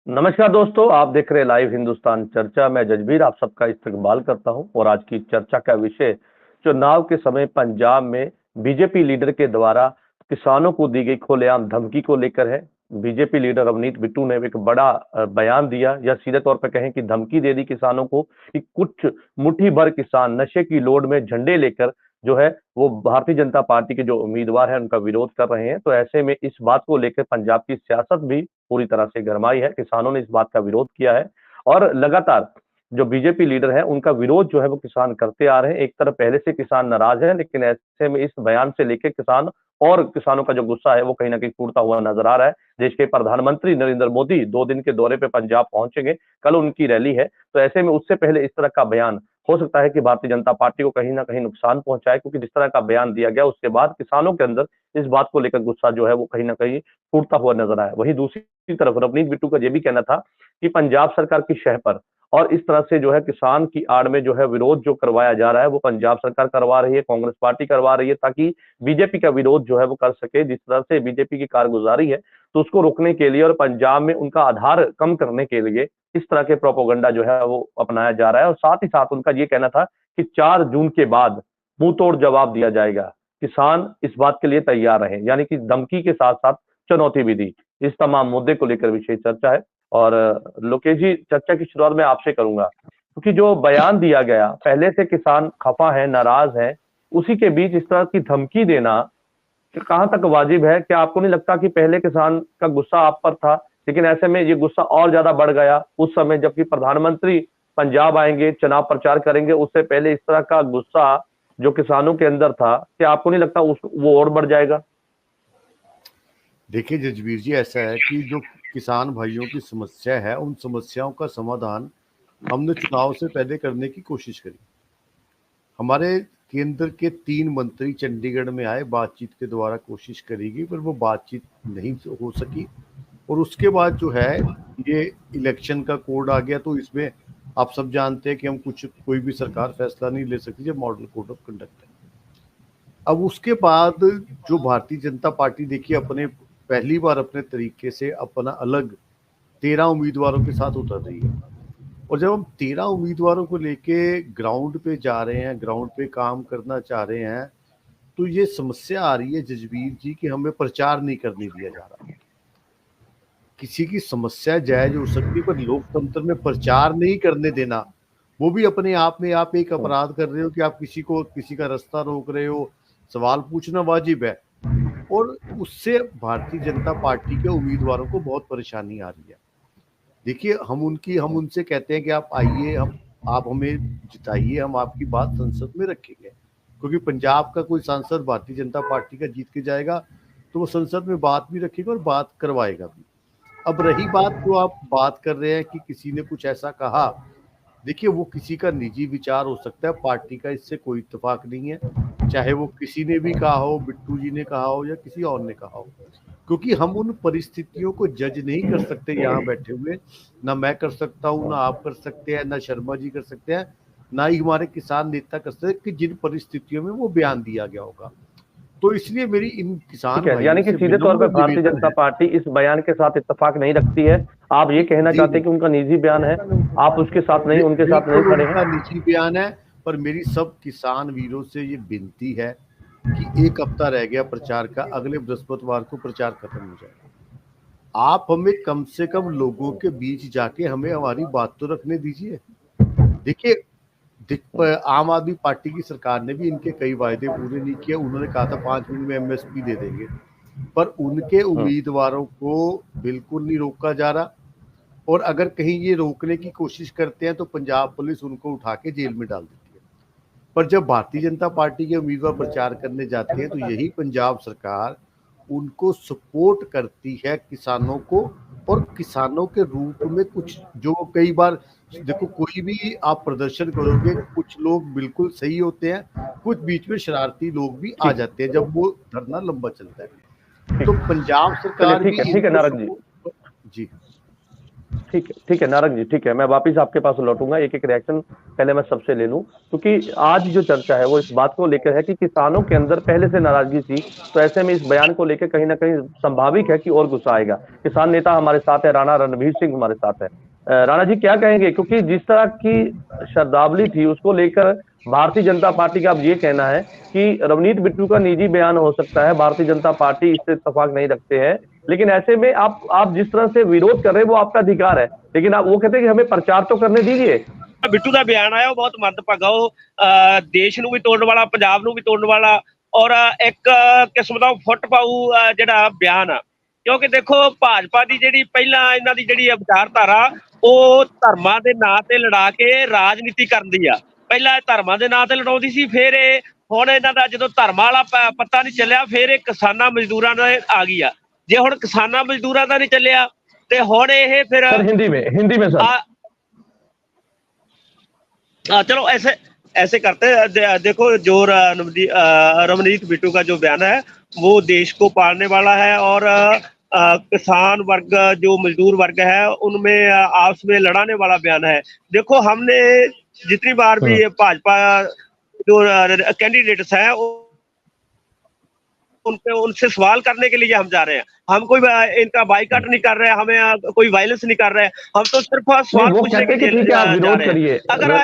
नमस्कार दोस्तों, आप देख रहे हैं लाइव हिंदुस्तान चर्चा। मैं जजबीर आप सबका इस्तकबाल करता हूं और आज की चर्चा का विषय चुनाव के समय पंजाब में बीजेपी लीडर के द्वारा किसानों को दी गई खुलेआम धमकी को लेकर है। बीजेपी लीडर अवनीत बिट्टू ने एक बड़ा बयान दिया या सीधे तौर पर कहें कि धमकी दे दी किसानों को कि कुछ मुट्ठी भर किसान नशे की लोड में झंडे लेकर जो है वो भारतीय जनता पार्टी के जो उम्मीदवार है उनका विरोध कर रहे हैं। तो ऐसे में इस बात को लेकर पंजाब की सियासत भी पूरी तरह से गरमाई है। किसानों ने इस बात का विरोध किया है और लगातार जो बीजेपी लीडर है उनका विरोध जो है वो किसान करते आ रहे हैं। एक तरफ पहले से किसान नाराज है, लेकिन ऐसे में इस बयान से लेकर किसान और किसानों का जो गुस्सा है वो कहीं ना कहीं फूटता हुआ नजर आ रहा है। देश के प्रधानमंत्री नरेंद्र मोदी 2 दिन के दौरे पे पंजाब पहुंचेंगे, कल उनकी रैली है। तो ऐसे में उससे पहले इस तरह का बयान हो सकता है कि भारतीय जनता पार्टी को कहीं ना कहीं नुकसान पहुंचाए, क्योंकि जिस तरह का बयान दिया गया उसके बाद किसानों के अंदर इस बात को लेकर गुस्सा जो है वो कहीं ना कहीं फूटता हुआ नजर आया। वहीं दूसरी तरफ रवनीत बिट्टू का यह भी कहना था कि पंजाब सरकार की शह पर और इस तरह से जो है किसान की आड़ में जो है विरोध जो करवाया जा रहा है वो पंजाब सरकार करवा रही है, कांग्रेस पार्टी करवा रही है, ताकि बीजेपी का विरोध जो है वो कर सके। जिस तरह से बीजेपी की कारगुजारी है तो उसको रोकने के लिए और पंजाब में उनका आधार कम करने के लिए इस तरह के प्रोपोगंडा जो है वो अपनाया जा रहा है। और साथ ही साथ उनका ये कहना था कि 4 जून के बाद मुंह तोड़ जवाब दिया जाएगा, किसान इस बात के लिए तैयार रहे। यानी कि धमकी के साथ साथ चुनौती भी दी। इस तमाम मुद्दे को लेकर विशेष चर्चा है और लोकेश जी, चर्चा की शुरुआत मैं आपसे करूंगा, क्योंकि जो बयान दिया गया पहले से किसान खफा है, नाराज है, उसी के बीच इस तरह की धमकी देना कहां तक वाजिब है? क्या आपको नहीं लगता कि पहले किसान का गुस्सा आप पर था, लेकिन ऐसे में ये गुस्सा और ज्यादा बढ़ गया उस समय जबकि प्रधानमंत्री पंजाब आएंगे, चुनाव प्रचार करेंगे, उससे पहले इस तरह का गुस्सा जो किसानों के अंदर था, क्या आपको नहीं लगता वो और बढ़ जाएगा? देखिए जजबीर जी, ऐसा है कि जो किसान भाइयों की समस्या है, उन समस्याओं का समाधान हमने चुनाव से पहले करने की कोशिश करी। हमारे केंद्र के 3 मंत्री चंडीगढ़ में आए, बातचीत के द्वारा कोशिश करी गई, पर वो बातचीत नहीं हो सकी। और उसके बाद जो है ये इलेक्शन का कोड आ गया, तो इसमें आप सब जानते हैं कि हम कोई भी सरकार फैसला नहीं ले सकती जब मॉडल कोड ऑफ कंडक्ट है। अब उसके बाद जो भारतीय जनता पार्टी देखिए अपने पहली बार अपने तरीके से अपना अलग 13 उम्मीदवारों के साथ उतर रही है। और जब हम 13 उम्मीदवारों को लेके ग्राउंड पे जा रहे हैं, ग्राउंड पे काम करना चाह रहे हैं, तो ये समस्या आ रही है जजबीर जी कि हमें प्रचार नहीं करने दिया जा रहा। किसी की समस्या जायज हो सकती है, पर लोकतंत्र में प्रचार नहीं करने देना, वो भी अपने आप में आप एक अपराध कर रहे हो कि आप किसी का रास्ता रोक रहे हो। सवाल पूछना वाजिब है, और उससे भारतीय जनता पार्टी के उम्मीदवारों को बहुत परेशानी आ रही है। देखिए हम उनसे कहते हैं कि आप आइए, आप हमें जिताइए, हम आपकी बात संसद में रखेंगे, क्योंकि पंजाब का कोई सांसद भारतीय जनता पार्टी का जीत के जाएगा तो वो संसद में बात भी रखेगा और बात करवाएगा भी। अब रही बात जो आप बात कर रहे हैं कि किसी ने कुछ ऐसा कहा, देखिए वो किसी का निजी विचार हो सकता है, पार्टी का इससे कोई इत्तेफाक नहीं है। चाहे वो किसी ने भी कहा हो, बिट्टू जी ने कहा हो या किसी और ने कहा हो, क्योंकि हम उन परिस्थितियों को जज नहीं कर सकते यहाँ बैठे हुए। ना मैं कर सकता हूँ, ना आप कर सकते हैं, ना शर्मा जी कर सकते हैं, ना ही हमारे किसान नेता कर सकते हैं कि जिन परिस्थितियों में वो बयान दिया गया होगा। तो इसलिए मेरी इन ठीक किसान है, भाइयों यानी कि से सीधे तौर पर विनम्र भारतीय निवेदन जनता है। पार्टी इस बयान के साथ इत्तेफाक नहीं रखती है। आप ये कहना जी चाहते हैं नहीं, कि उनका निजी बयान है, आप उसके साथ नहीं, उनके साथ नहीं बिल्कुल खड़े उनका हैं? निजी बयान है। पर मेरी सब किसान वीरों से ये विनती है कि 1 हफ्ता रह गया प्रचार का, अगले बृहस्पतिवार को प्रचार खत्म हो जाएगा। आप हमें कम से कम लोगों के बीच जाके हमें हमारी बात तो रखने दीजिए। देखिए, आम आदमी पार्टी की सरकार ने भी इनके कई वायदे पूरे नहीं किए। उन्होंने कहा था 5 मिनट में एमएसपी दे देंगे, पर उनके उम्मीदवारों को बिल्कुल नहीं रोका जा रहा। और अगर कहीं ये रोकने की कोशिश करते हैं तो पंजाब पुलिस उनको उठा के जेल में डाल देती है। पर जब भारतीय जनता पार्टी के उम्मीदवार प्रचार करने जाते हैं तो यही पंजाब सरकार उनको सपोर्ट करती है, किसानों को। और किसानों के रूप में कुछ जो कई बार, देखो कोई भी आप प्रदर्शन करोगे, कुछ लोग बिल्कुल सही होते हैं, कुछ बीच में शरारती लोग भी आ ठीक जाते हैं जब वो धरना लंबा चलता है। ठीक तो पंजाब चलिए, सरकार ठीक भी है, ठीक है इनको नारद जी। सपोर्ट। जी ठीक है नारंग जी, ठीक है, मैं वापिस आपके पास लौटूंगा। एक एक रिएक्शन पहले मैं सबसे ले लूं, क्योंकि आज जो चर्चा है वो इस बात को लेकर है कि किसानों के अंदर पहले से नाराजगी थी, तो ऐसे में इस बयान को लेकर कहीं ना कहीं संभाविक है कि और गुस्सा आएगा। किसान नेता हमारे साथ है, राणा रणवीर सिंह हमारे साथ है। राणा जी क्या कहेंगे, क्योंकि जिस तरह की शब्दावली थी उसको लेकर भारतीय जनता पार्टी का अब ये कहना है कि रवनीत बिट्टू का निजी बयान हो सकता है, भारतीय जनता पार्टी इससे इत्तेफाक नहीं रखते हैं, लेकिन ऐसे में आप जिस तरह से विरोध कर रहे हैं वो आपका अधिकार है, लेकिन आप वो कहते हैं कि हमें प्रचार तो करने दीजिए। ਬਿੱਟੂ ਦਾ ਬਿਆਨ ਆਇਆ ਉਹ ਬਹੁਤ ਮੰਦਭਾਗਾ, ਉਹ ਦੇਸ਼ ਨੂੰ ਵੀ ਤੋੜਨ ਵਾਲਾ, ਪੰਜਾਬ ਨੂੰ ਵੀ ਤੋੜਨ ਵਾਲਾ, ਔਰ ਇੱਕ ਕਿਸਮ ਦਾ ਫੁੱਟ ਪਾਊ ਜਿਹੜਾ ਬਿਆਨ ਆ। ਕਿਉਂਕਿ ਦੇਖੋ ਭਾਜਪਾ ਦੀ ਜਿਹੜੀ ਪਹਿਲਾਂ ਇਹਨਾਂ ਦੀ ਜਿਹੜੀ ਵਿਚਾਰਧਾਰਾ ਉਹ ਧਰਮਾਂ ਦੇ ਨਾਂ ਤੇ ਲੜਾ ਕੇ ਰਾਜਨੀਤੀ ਕਰਨ ਦੀ ਆ। ਪਹਿਲਾਂ ਇਹ ਧਰਮਾਂ ਦੇ ਨਾਂ ਤੇ ਲੜਾਉਂਦੀ ਸੀ, ਫਿਰ ਇਹ ਹੁਣ ਇਹਨਾਂ ਦਾ ਜਦੋਂ ਧਰਮਾਂ ਵਾਲਾ ਪੱਤਾ ਨਹੀਂ ਚੱਲਿਆ, ਫਿਰ ਇਹ ਕਿਸਾਨਾਂ ਮਜ਼ਦੂਰਾਂ ਦਾ ਆ ਗਈ ਆ। ਜੇ ਹੁਣ ਕਿਸਾਨਾਂ ਮਜ਼ਦੂਰਾਂ ਦਾ ਨਹੀਂ ਚੱਲਿਆ ਤੇ ਹੁਣ ਇਹ ਫਿਰ हिंदी में सर चलो ऐसे ऐसे करते हैं। देखो जो रवनीत बिट्टू का जो बयान है वो देश को पालने वाला है, और किसान वर्ग जो मजदूर वर्ग है उनमें आपस में लड़ाने वाला बयान है। देखो हमने जितनी बार भी भाजपा जो कैंडिडेट्स हैं उनसे सवाल करने के लिए हम जा रहे हैं। हम कोई इनका बाइकआउट नहीं कर रहे हैं, हमें कोई वायलेंस नहीं कर रहे हैं, हम तो सिर्फ सवाल पूछने के लिए ठीक है, आप विरोध करिए।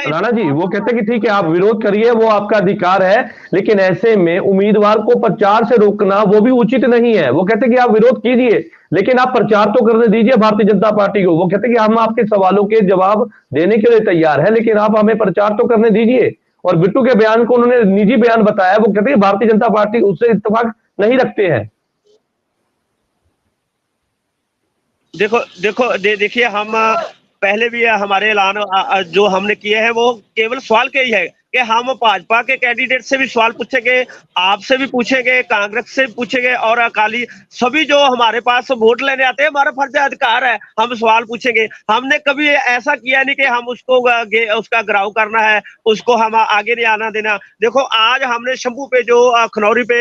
राणा जी वो कहते हैं कि ठीक है आप विरोध करिए, वो आपका अधिकार है, लेकिन ऐसे में उम्मीदवार को प्रचार से रोकना वो भी उचित नहीं है। वो कहते हैं कि आप विरोध कीजिए, लेकिन आप प्रचार तो करने दीजिए भारतीय जनता पार्टी को। वो कहते हैं कि हम आपके सवालों के जवाब देने के लिए तैयार है, लेकिन आप हमें प्रचार तो करने दीजिए। और बिट्टू के बयान को उन्होंने निजी बयान बताया, वो कहते हैं भारतीय जनता पार्टी उससे इत्तेफाक नहीं रखते हैं। देखिए हम पहले भी हमारे ऐलान जो हमने किए हैं वो केवल सवाल के ही है कि हम भाजपा के कैंडिडेट से भी सवाल पूछेंगे, आपसे भी पूछेंगे, कांग्रेस से भी पूछेंगे, और अकाली सभी जो हमारे पास वोट लेने आते हैं, हमारा फर्ज अधिकार है, हम सवाल पूछेंगे। हमने कभी ऐसा किया नहीं कि हम उसको उसका घिराव करना है, उसको हम आगे नहीं आना देना। देखो आज हमने शंभू पे जो खनौरी पे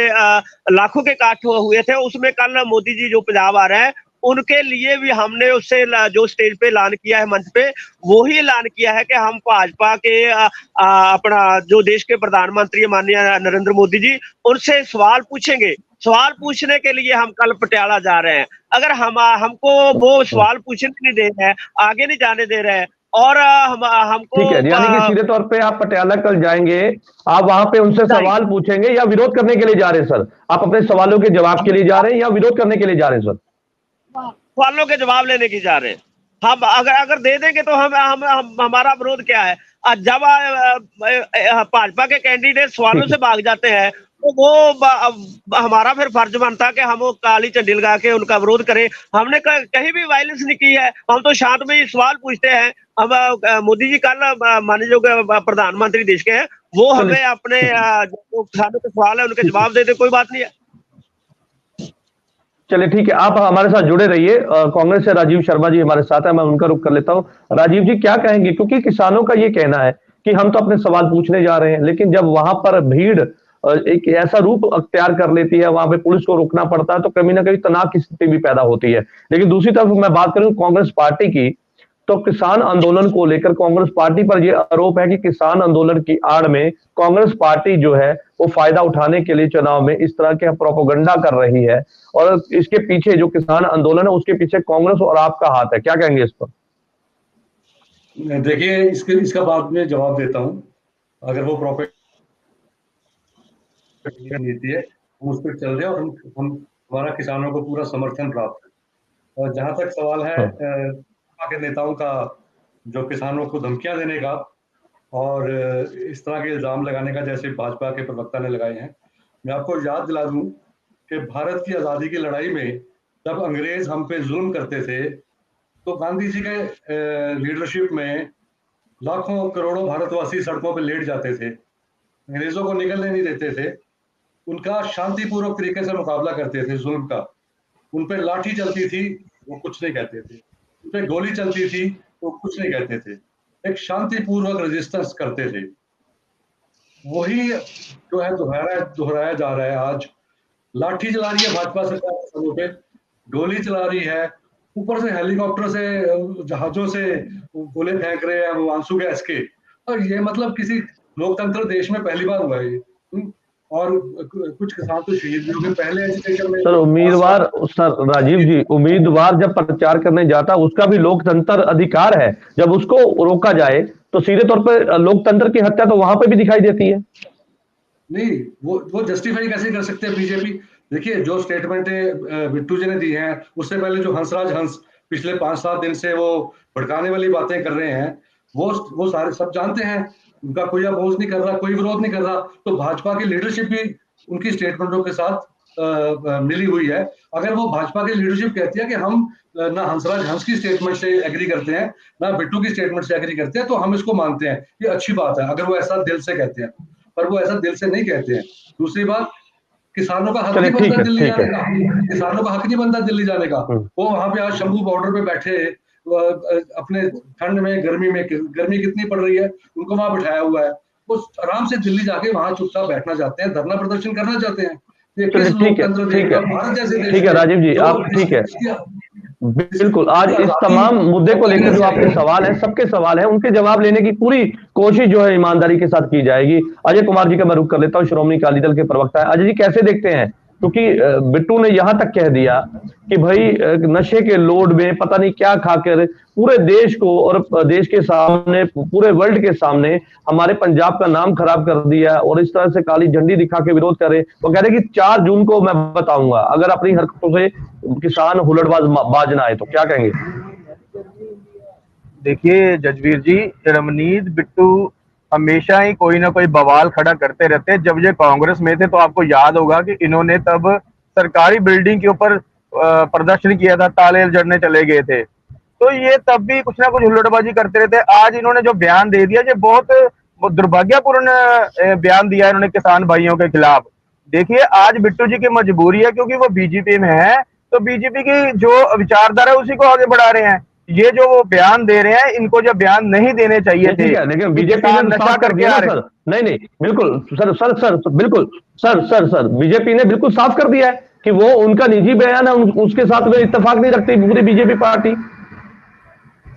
लाखों के काट हुए थे, उसमें कल मोदी जी जो पंजाब आ रहे हैं उनके लिए भी हमने उससे जो स्टेज पे ऐलान किया है, मंच पे वही ऐलान किया है कि हम भाजपा के अपना जो देश के प्रधानमंत्री माननीय नरेंद्र मोदी जी उनसे सवाल पूछेंगे। सवाल पूछने के लिए हम कल पटियाला जा रहे हैं। अगर हमको वो सवाल पूछने नहीं दे रहे हैं, आगे नहीं जाने दे रहे हैं, और हमको ठीक है, यानी कि सीधे तौर पे आप पटियाला कल जाएंगे, आप वहां पे उनसे सवाल पूछेंगे या विरोध करने के लिए जा रहे हैं सर? आप अपने सवालों के जवाब के लिए जा रहे हैं या विरोध करने के लिए जा रहे हैं सर? सवालों के जवाब लेने की जा रहे हैं। हम अगर दे देंगे तो हम हमारा विरोध क्या है? जब भाजपा के कैंडिडेट सवालों से भाग जाते हैं तो वो हमारा फिर फर्ज बनता है कि हम वो काली झंडी लगा के उनका विरोध करें। हमने कहीं भी वायलेंस नहीं की है, हम तो शांत में ही सवाल पूछते हैं। हम मोदी जी कल माननीय प्रधानमंत्री देश के हैं, वो हमें अपने जो किसानों के सवाल है उनके जवाब दे दे, कोई बात नहीं है। चलिए ठीक है, आप हमारे साथ जुड़े रहिए। कांग्रेस से राजीव शर्मा जी हमारे साथ है, मैं उनका रुख कर लेता हूं। राजीव जी क्या कहेंगे, क्योंकि किसानों का ये कहना है कि हम तो अपने सवाल पूछने जा रहे हैं, लेकिन जब वहां पर भीड़ एक ऐसा रूप अख्तियार कर लेती है, वहां पे पुलिस को रोकना पड़ता है, तो कहीं ना कहीं तनाव की स्थिति भी पैदा होती है। लेकिन दूसरी तरफ मैं बात करूं कांग्रेस पार्टी की, तो किसान आंदोलन को लेकर कांग्रेस पार्टी पर यह आरोप है कि किसान आंदोलन की आड़ में कांग्रेस पार्टी जो है वो फायदा उठाने के लिए चुनाव में इस तरह के प्रोपेगेंडा कर रही है, और इसके पीछे जो किसान आंदोलन है उसके पीछे कांग्रेस और आपका हाथ है। क्या कहेंगे इस पर? देखिए इसका बाद में जवाब देता हूं। अगर वो प्रोपेगेंडा नीति है हम उस पर चल रहे हैं, और हम हमारा किसानों को पूरा समर्थन प्राप्त है। और जहां तक सवाल है के नेताओं का जो किसानों को धमकियां देने का और इस तरह के इल्जाम लगाने का, जैसे भाजपा के प्रवक्ता ने लगाए हैं, मैं आपको याद दिला दूं कि भारत की आज़ादी की लड़ाई में जब अंग्रेज हम पे जुल्म करते थे तो गांधी जी के लीडरशिप में लाखों करोड़ों भारतवासी सड़कों पर लेट जाते थे, अंग्रेजों को निकलने नहीं देते थे, उनका शांतिपूर्वक तरीके से मुकाबला करते थे जुल्म का। उन पर लाठी चलती थी वो कुछ नहीं कहते थे, उन पर गोली चलती थी वो कुछ नहीं कहते थे, एक शांतिपूर्वक रेजिस्टेंस करते थे। वही जो है दोहराया जा रहा है। आज लाठी चला रही है भाजपा सरकार किसानों पे, गोली चला रही है, ऊपर से हेलीकॉप्टर से, जहाजों से गोले फेंक रहे हैं वो आंसू गैस के। और ये मतलब किसी लोकतंत्र देश में पहली बार हुआ है ये। और कुछ किसान तो शहीद भी हो गए पहले एजिटेशन में। सर उम्मीदवार, सर राजीव जी, उम्मीदवार जब प्रचार करने जाता है उसका भी लोकतंत्र अधिकार है, जब उसको रोका जाए तो सीधे तौर पर लोकतंत्र की हत्या तो वहां पे भी दिखाई देती है। नहीं, वो जस्टिफाई कैसे कर सकते हैं बीजेपी? देखिए, जो स्टेटमेंटें बिट्टू जी ने दी हैं, उससे पहले जो हंसराज हंस पिछले 5-7 दिन से वो भड़काने वाली बातें कर रहे हैं, वो सारे सब जानते हैं। उनका कोई अपोज नहीं कर रहा, कोई विरोध नहीं कर रहा। तो भाजपा की लीडरशिप भी उनकी स्टेटमेंटों के साथ मिली हुई है। अगर वो भाजपा की लीडरशिप कहती है कि हम ना हंसराज हंस की स्टेटमेंट से एग्री करते हैं, ना बिट्टू की स्टेटमेंट से एग्री करते हैं, तो हम इसको मानते हैं, ये अच्छी बात है अगर वो ऐसा दिल से कहते हैं। पर वो ऐसा दिल से नहीं कहते हैं। दूसरी बात, किसानों का हक चलिए नहीं ठीक बनता है, दिल्ली ठीक जाने है। का। किसानों का हक नहीं बनता दिल्ली जाने का। हम्म। वो वहां पे आज शंभू बॉर्डर पे बैठे, अपने ठंड में, गर्मी कितनी पड़ रही है, उनको वहां बिठाया हुआ है। वो आराम से दिल्ली जाके वहां चुपचाप बैठना चाहते हैं, धरना प्रदर्शन करना चाहते हैं। ये चलिए किस ठीक है, लोकतंत्र देश ठीक है, में, भारत जैसे देश ठीक है में, राजीव जी, जो आप ठीक है, बिल्कुल। आज इस आजादी तमाम मुद्दे को सबको लेकर लेना जो आपके चाहिए। सवाल है, सबके सवाल है, उनके जवाब लेने की पूरी कोशिश जो है ईमानदारी के साथ की जाएगी। अजय कुमार जी का मैं रुख कर लेता हूं, श्रोमणी अकाली दल के प्रवक्ता है। अजय जी, कैसे देखते हैं? क्योंकि बिट्टू ने यहां तक कह दिया कि भाई नशे के लोड में पता नहीं क्या खाकर पूरे देश को और देश के सामने, पूरे वर्ल्ड के सामने हमारे पंजाब का नाम खराब कर दिया, और इस तरह से काली झंडी दिखा के विरोध करे। वो कह रहे कि 4 जून को मैं बताऊंगा, अगर अपनी हरकतों से किसान हुलड़बाज बाज ना आए तो। क्या कहेंगे? देखिए जजवीर जी, रमनीत बिट्टू हमेशा ही कोई ना कोई बवाल खड़ा करते रहते हैं। जब ये कांग्रेस में थे तो आपको याद होगा कि इन्होंने तब सरकारी बिल्डिंग के ऊपर प्रदर्शन किया था, ताले जड़ने चले गए थे। तो ये तब भी कुछ ना कुछ हुल्लड़बाजी करते रहते हैं। आज इन्होंने जो बयान दे दिया, ये बहुत दुर्भाग्यपूर्ण बयान दिया इन्होंने किसान भाइयों के खिलाफ। देखिए, आज बिट्टू जी की मजबूरी है क्योंकि वो बीजेपी में है, तो बीजेपी की जो विचारधारा है उसी को आगे बढ़ा रहे हैं। ये जो वो बयान दे रहे हैं, इनको जब बयान नहीं देने चाहिए थे। ठीक है, लेकिन बीजेपी ने तो नशा साफ कर करके दिया आ ना रहे। सर। नहीं नहीं, बिल्कुल सर, बिल्कुल सर, बीजेपी ने बिल्कुल साफ कर दिया है कि वो उनका निजी बयान है, उसके साथ में इत्तेफाक नहीं रखती पूरी बीजेपी पार्टी।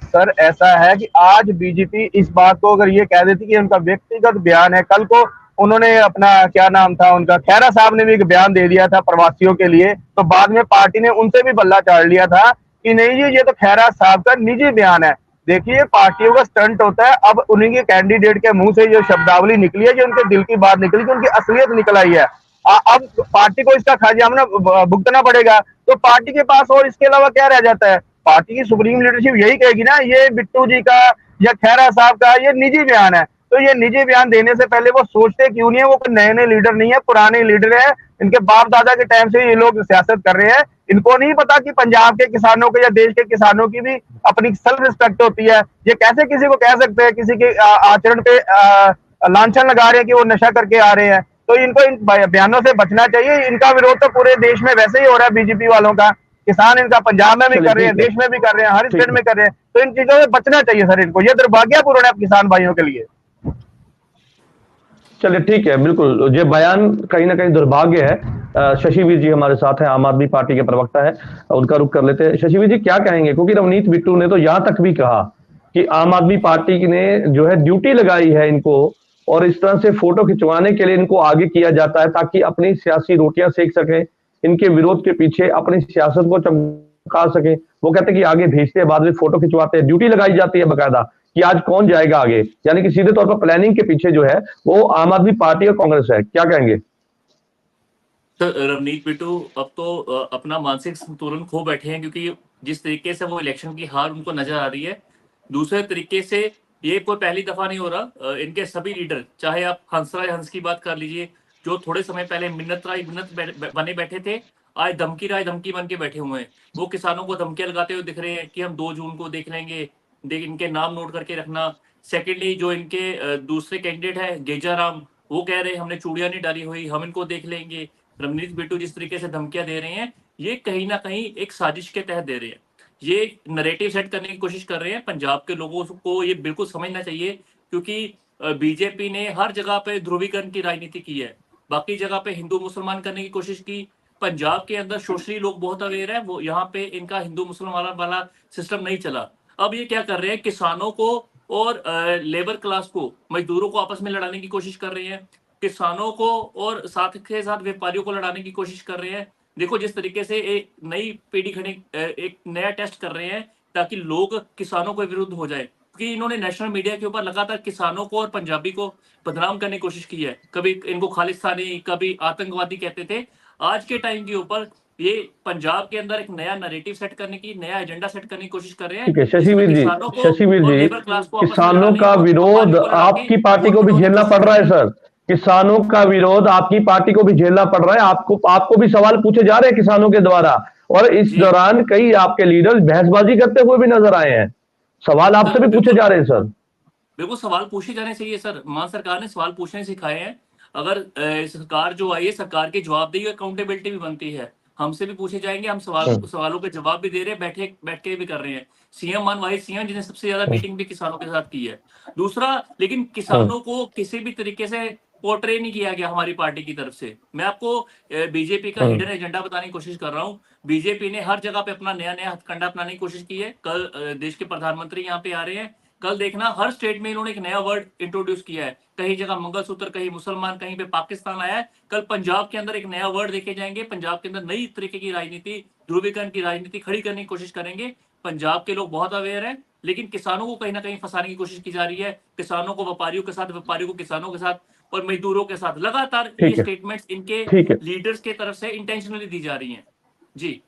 सर ऐसा है कि आज बीजेपी इस बात को अगर ये कह देती कि उनका व्यक्तिगत बयान है, कल को उन्होंने अपना क्या नाम था उनका, खैरा साहब ने भी एक बयान दे दिया था प्रवासियों के लिए, तो बाद में पार्टी ने उनसे भी बल्ला चाड़ लिया था कि नहीं जी, ये तो खैरा साहब का निजी बयान है। देखिए, पार्टियों का स्टंट होता है। अब उन्हीं के कैंडिडेट के मुंह से जो शब्दावली निकली है, जो उनके दिल की बात निकली, जो उनकी असलियत निकल आई है, अब पार्टी को इसका खाजामना भुगतना पड़ेगा। तो पार्टी के पास और इसके अलावा क्या रह जाता है? पार्टी की सुप्रीम लीडरशिप यही कहेगी ना, ये बिट्टू जी का या खैरा साहब का ये निजी बयान है। तो ये निजी बयान देने से पहले वो सोचते क्यों नहीं है? वो नए नए लीडर नहीं है, पुराने लीडर है। इनके बाप दादा के टाइम से ये लोग सियासत कर रहे हैं। इनको नहीं पता कि पंजाब के किसानों के या देश के किसानों की भी अपनी सेल्फ रिस्पेक्ट होती है। ये कैसे किसी को कह सकते हैं, किसी के आचरण पे लांछन लगा रहे हैं कि वो नशा करके आ रहे हैं? तो इनको इन बयानों से बचना चाहिए। इनका विरोध तो पूरे देश में वैसे ही हो रहा है बीजेपी वालों का। किसान इनका पंजाब में भी कर रहे हैं, देश में भी कर रहे हैं, हर स्टेट में कर रहे हैं। तो इन चीजों से बचना चाहिए सर इनको। ये दुर्भाग्यपूर्ण है किसान भाइयों के लिए। चलिए ठीक है, बिल्कुल, ये बयान कहीं ना कहीं दुर्भाग्य है। शशिवीर जी हमारे साथ हैं, आम आदमी पार्टी के प्रवक्ता है, उनका रुख कर लेते हैं। शशिवीर जी, क्या कहेंगे? क्योंकि रवनीत बिट्टू ने तो यहां तक भी कहा कि आम आदमी पार्टी ने जो है ड्यूटी लगाई है इनको, और इस तरह से फोटो खिंचवाने के लिए इनको आगे किया जाता है ताकि अपनी सियासी रोटियां सेक सके, इनके विरोध के पीछे अपनी सियासत को चमका सके। वो कहते हैं कि आगे भेजते हैं, बाद में फोटो खिंचवाते हैं, ड्यूटी लगाई जाती है बकायदा कि आज कौन जाएगा आगे। यानी कि सीधे तौर पर प्लानिंग के पीछे जो है वो आम आदमी पार्टी और कांग्रेस है। क्या कहेंगे? सर, रवनीत बिट्टू अब तो अपना मानसिक संतुलन खो बैठे हैं, क्योंकि जिस तरीके से वो इलेक्शन की हार उनको नजर आ रही है, दूसरे तरीके से ये कोई पहली दफा नहीं हो रहा। इनके सभी लीडर, चाहे आप हंसराज हंस की बात कर लीजिए, जो थोड़े समय पहले मिन्नत राय मिन्नत बने बैठे थे, आज धमकी राय धमकी बन के बैठे हुए हैं। वो किसानों को धमकियां लगाते हुए दिख रहे हैं कि हम 2 जून को देख लेंगे, इनके नाम नोट करके रखना। सेकेंडली, जो इनके दूसरे कैंडिडेट है गेजा राम, वो कह रहे हैं हमने चूड़ियां नहीं डाली हुई, हम इनको देख लेंगे। रवनीत बिट्टू जिस तरीके से धमकियां दे रहे हैं, ये कहीं ना कहीं एक साजिश के तहत दे रहे हैं। ये नैरेटिव सेट करने की कोशिश कर रहे हैं। पंजाब के लोगों को ये बिल्कुल समझना चाहिए, क्योंकि बीजेपी ने हर जगह पे ध्रुवीकरण की राजनीति की है। बाकी जगह पे हिंदू मुसलमान करने की कोशिश की, पंजाब के अंदर सोशली लोग बहुत अवेयर है, वो यहाँ पे इनका हिंदू मुसलमान वाला सिस्टम नहीं चला। अब ये क्या कर रहे हैं, किसानों को और लेबर क्लास को, मजदूरों को आपस में लड़ाने की कोशिश कर रहे हैं, किसानों को और साथ के साथ व्यापारियों को लड़ाने की कोशिश कर रहे हैं। देखो जिस तरीके से एक नई पीढ़ी खड़ी एक नया टेस्ट कर रहे हैं ताकि लोग किसानों के विरुद्ध हो जाए, क्योंकि इन्होंने नेशनल मीडिया के ऊपर लगातार किसानों को और पंजाबी को बदनाम करने की कोशिश की है। कभी इनको खालिस्तानी, कभी आतंकवादी कहते थे। आज के टाइम के ऊपर ये पंजाब के अंदर एक नया नैरेटिव सेट करने की, नया एजेंडा सेट करने की कोशिश कर रहे हैं। ठीक है शशिवीर जी, किसानों को शशिवीर और जी, लेबर क्लास को आपस में किसानों लड़ाने का और विरोध व्यापारियों को लड़ा के आपकी पार्टी को भी वोट झेलना बटोरने पड़ रहा है की सर। किसानों का विरोध आपकी पार्टी को भी झेलना पड़ रहा है। आपको भी सवाल पूछे जा रहे हैं किसानों के द्वारा, और इस जी। दौरान कई आपके लीडर बहसबाजी करते हुए भी नजर आए हैं। सवाल आपसे भी पूछे जा रहे हैं सर। बिल्कुल सवाल पूछे जाने चाहिए सर। मान सरकार ने सवाल पूछने सिखाए हैं। अगर सरकार जो आई है, सरकार की जवाबदेही और अकाउंटेबिलिटी भी बनती है। हमसे भी पूछे जाएंगे, हम सवालों के जवाब भी दे रहे हैं, बैठ के भी कर रहे हैं। सीएम मान वाहिद सीएम जिन्हें सबसे ज्यादा मीटिंग भी किसानों के साथ की है। दूसरा, लेकिन किसानों को किसी भी तरीके से पोर्ट्रे नहीं किया गया हमारी पार्टी की तरफ से। मैं आपको बीजेपी का हिडन एजेंडा बताने की कोशिश कर रहा हूँ। बीजेपी ने हर जगह पे अपना नया नया हथकंडा अपनाने की कोशिश की है। कल देश के प्रधानमंत्री यहाँ पे आ रहे हैं। कल देखना, हर स्टेट में इन्होंने एक नया वर्ड इंट्रोड्यूस किया है। कहीं जगह मंगलसूत्र, कहीं मुसलमान, कहीं पे पाकिस्तान आया है। कल पंजाब के अंदर एक नया वर्ड देखे जाएंगे। पंजाब के अंदर नई तरीके की राजनीति, ध्रुवीकरण की राजनीति खड़ी करने की कोशिश करेंगे। पंजाब के लोग बहुत अवेयर हैं, लेकिन किसानों को कहीं ना कहीं फंसाने की कोशिश की जा रही है। किसानों को व्यापारियों के साथ, व्यापारियों को किसानों के साथ और मजदूरों के साथ लगातार ये स्टेटमेंट्स इनके लीडर्स के तरफ से इंटेंशनली दी जा रही हैं। जी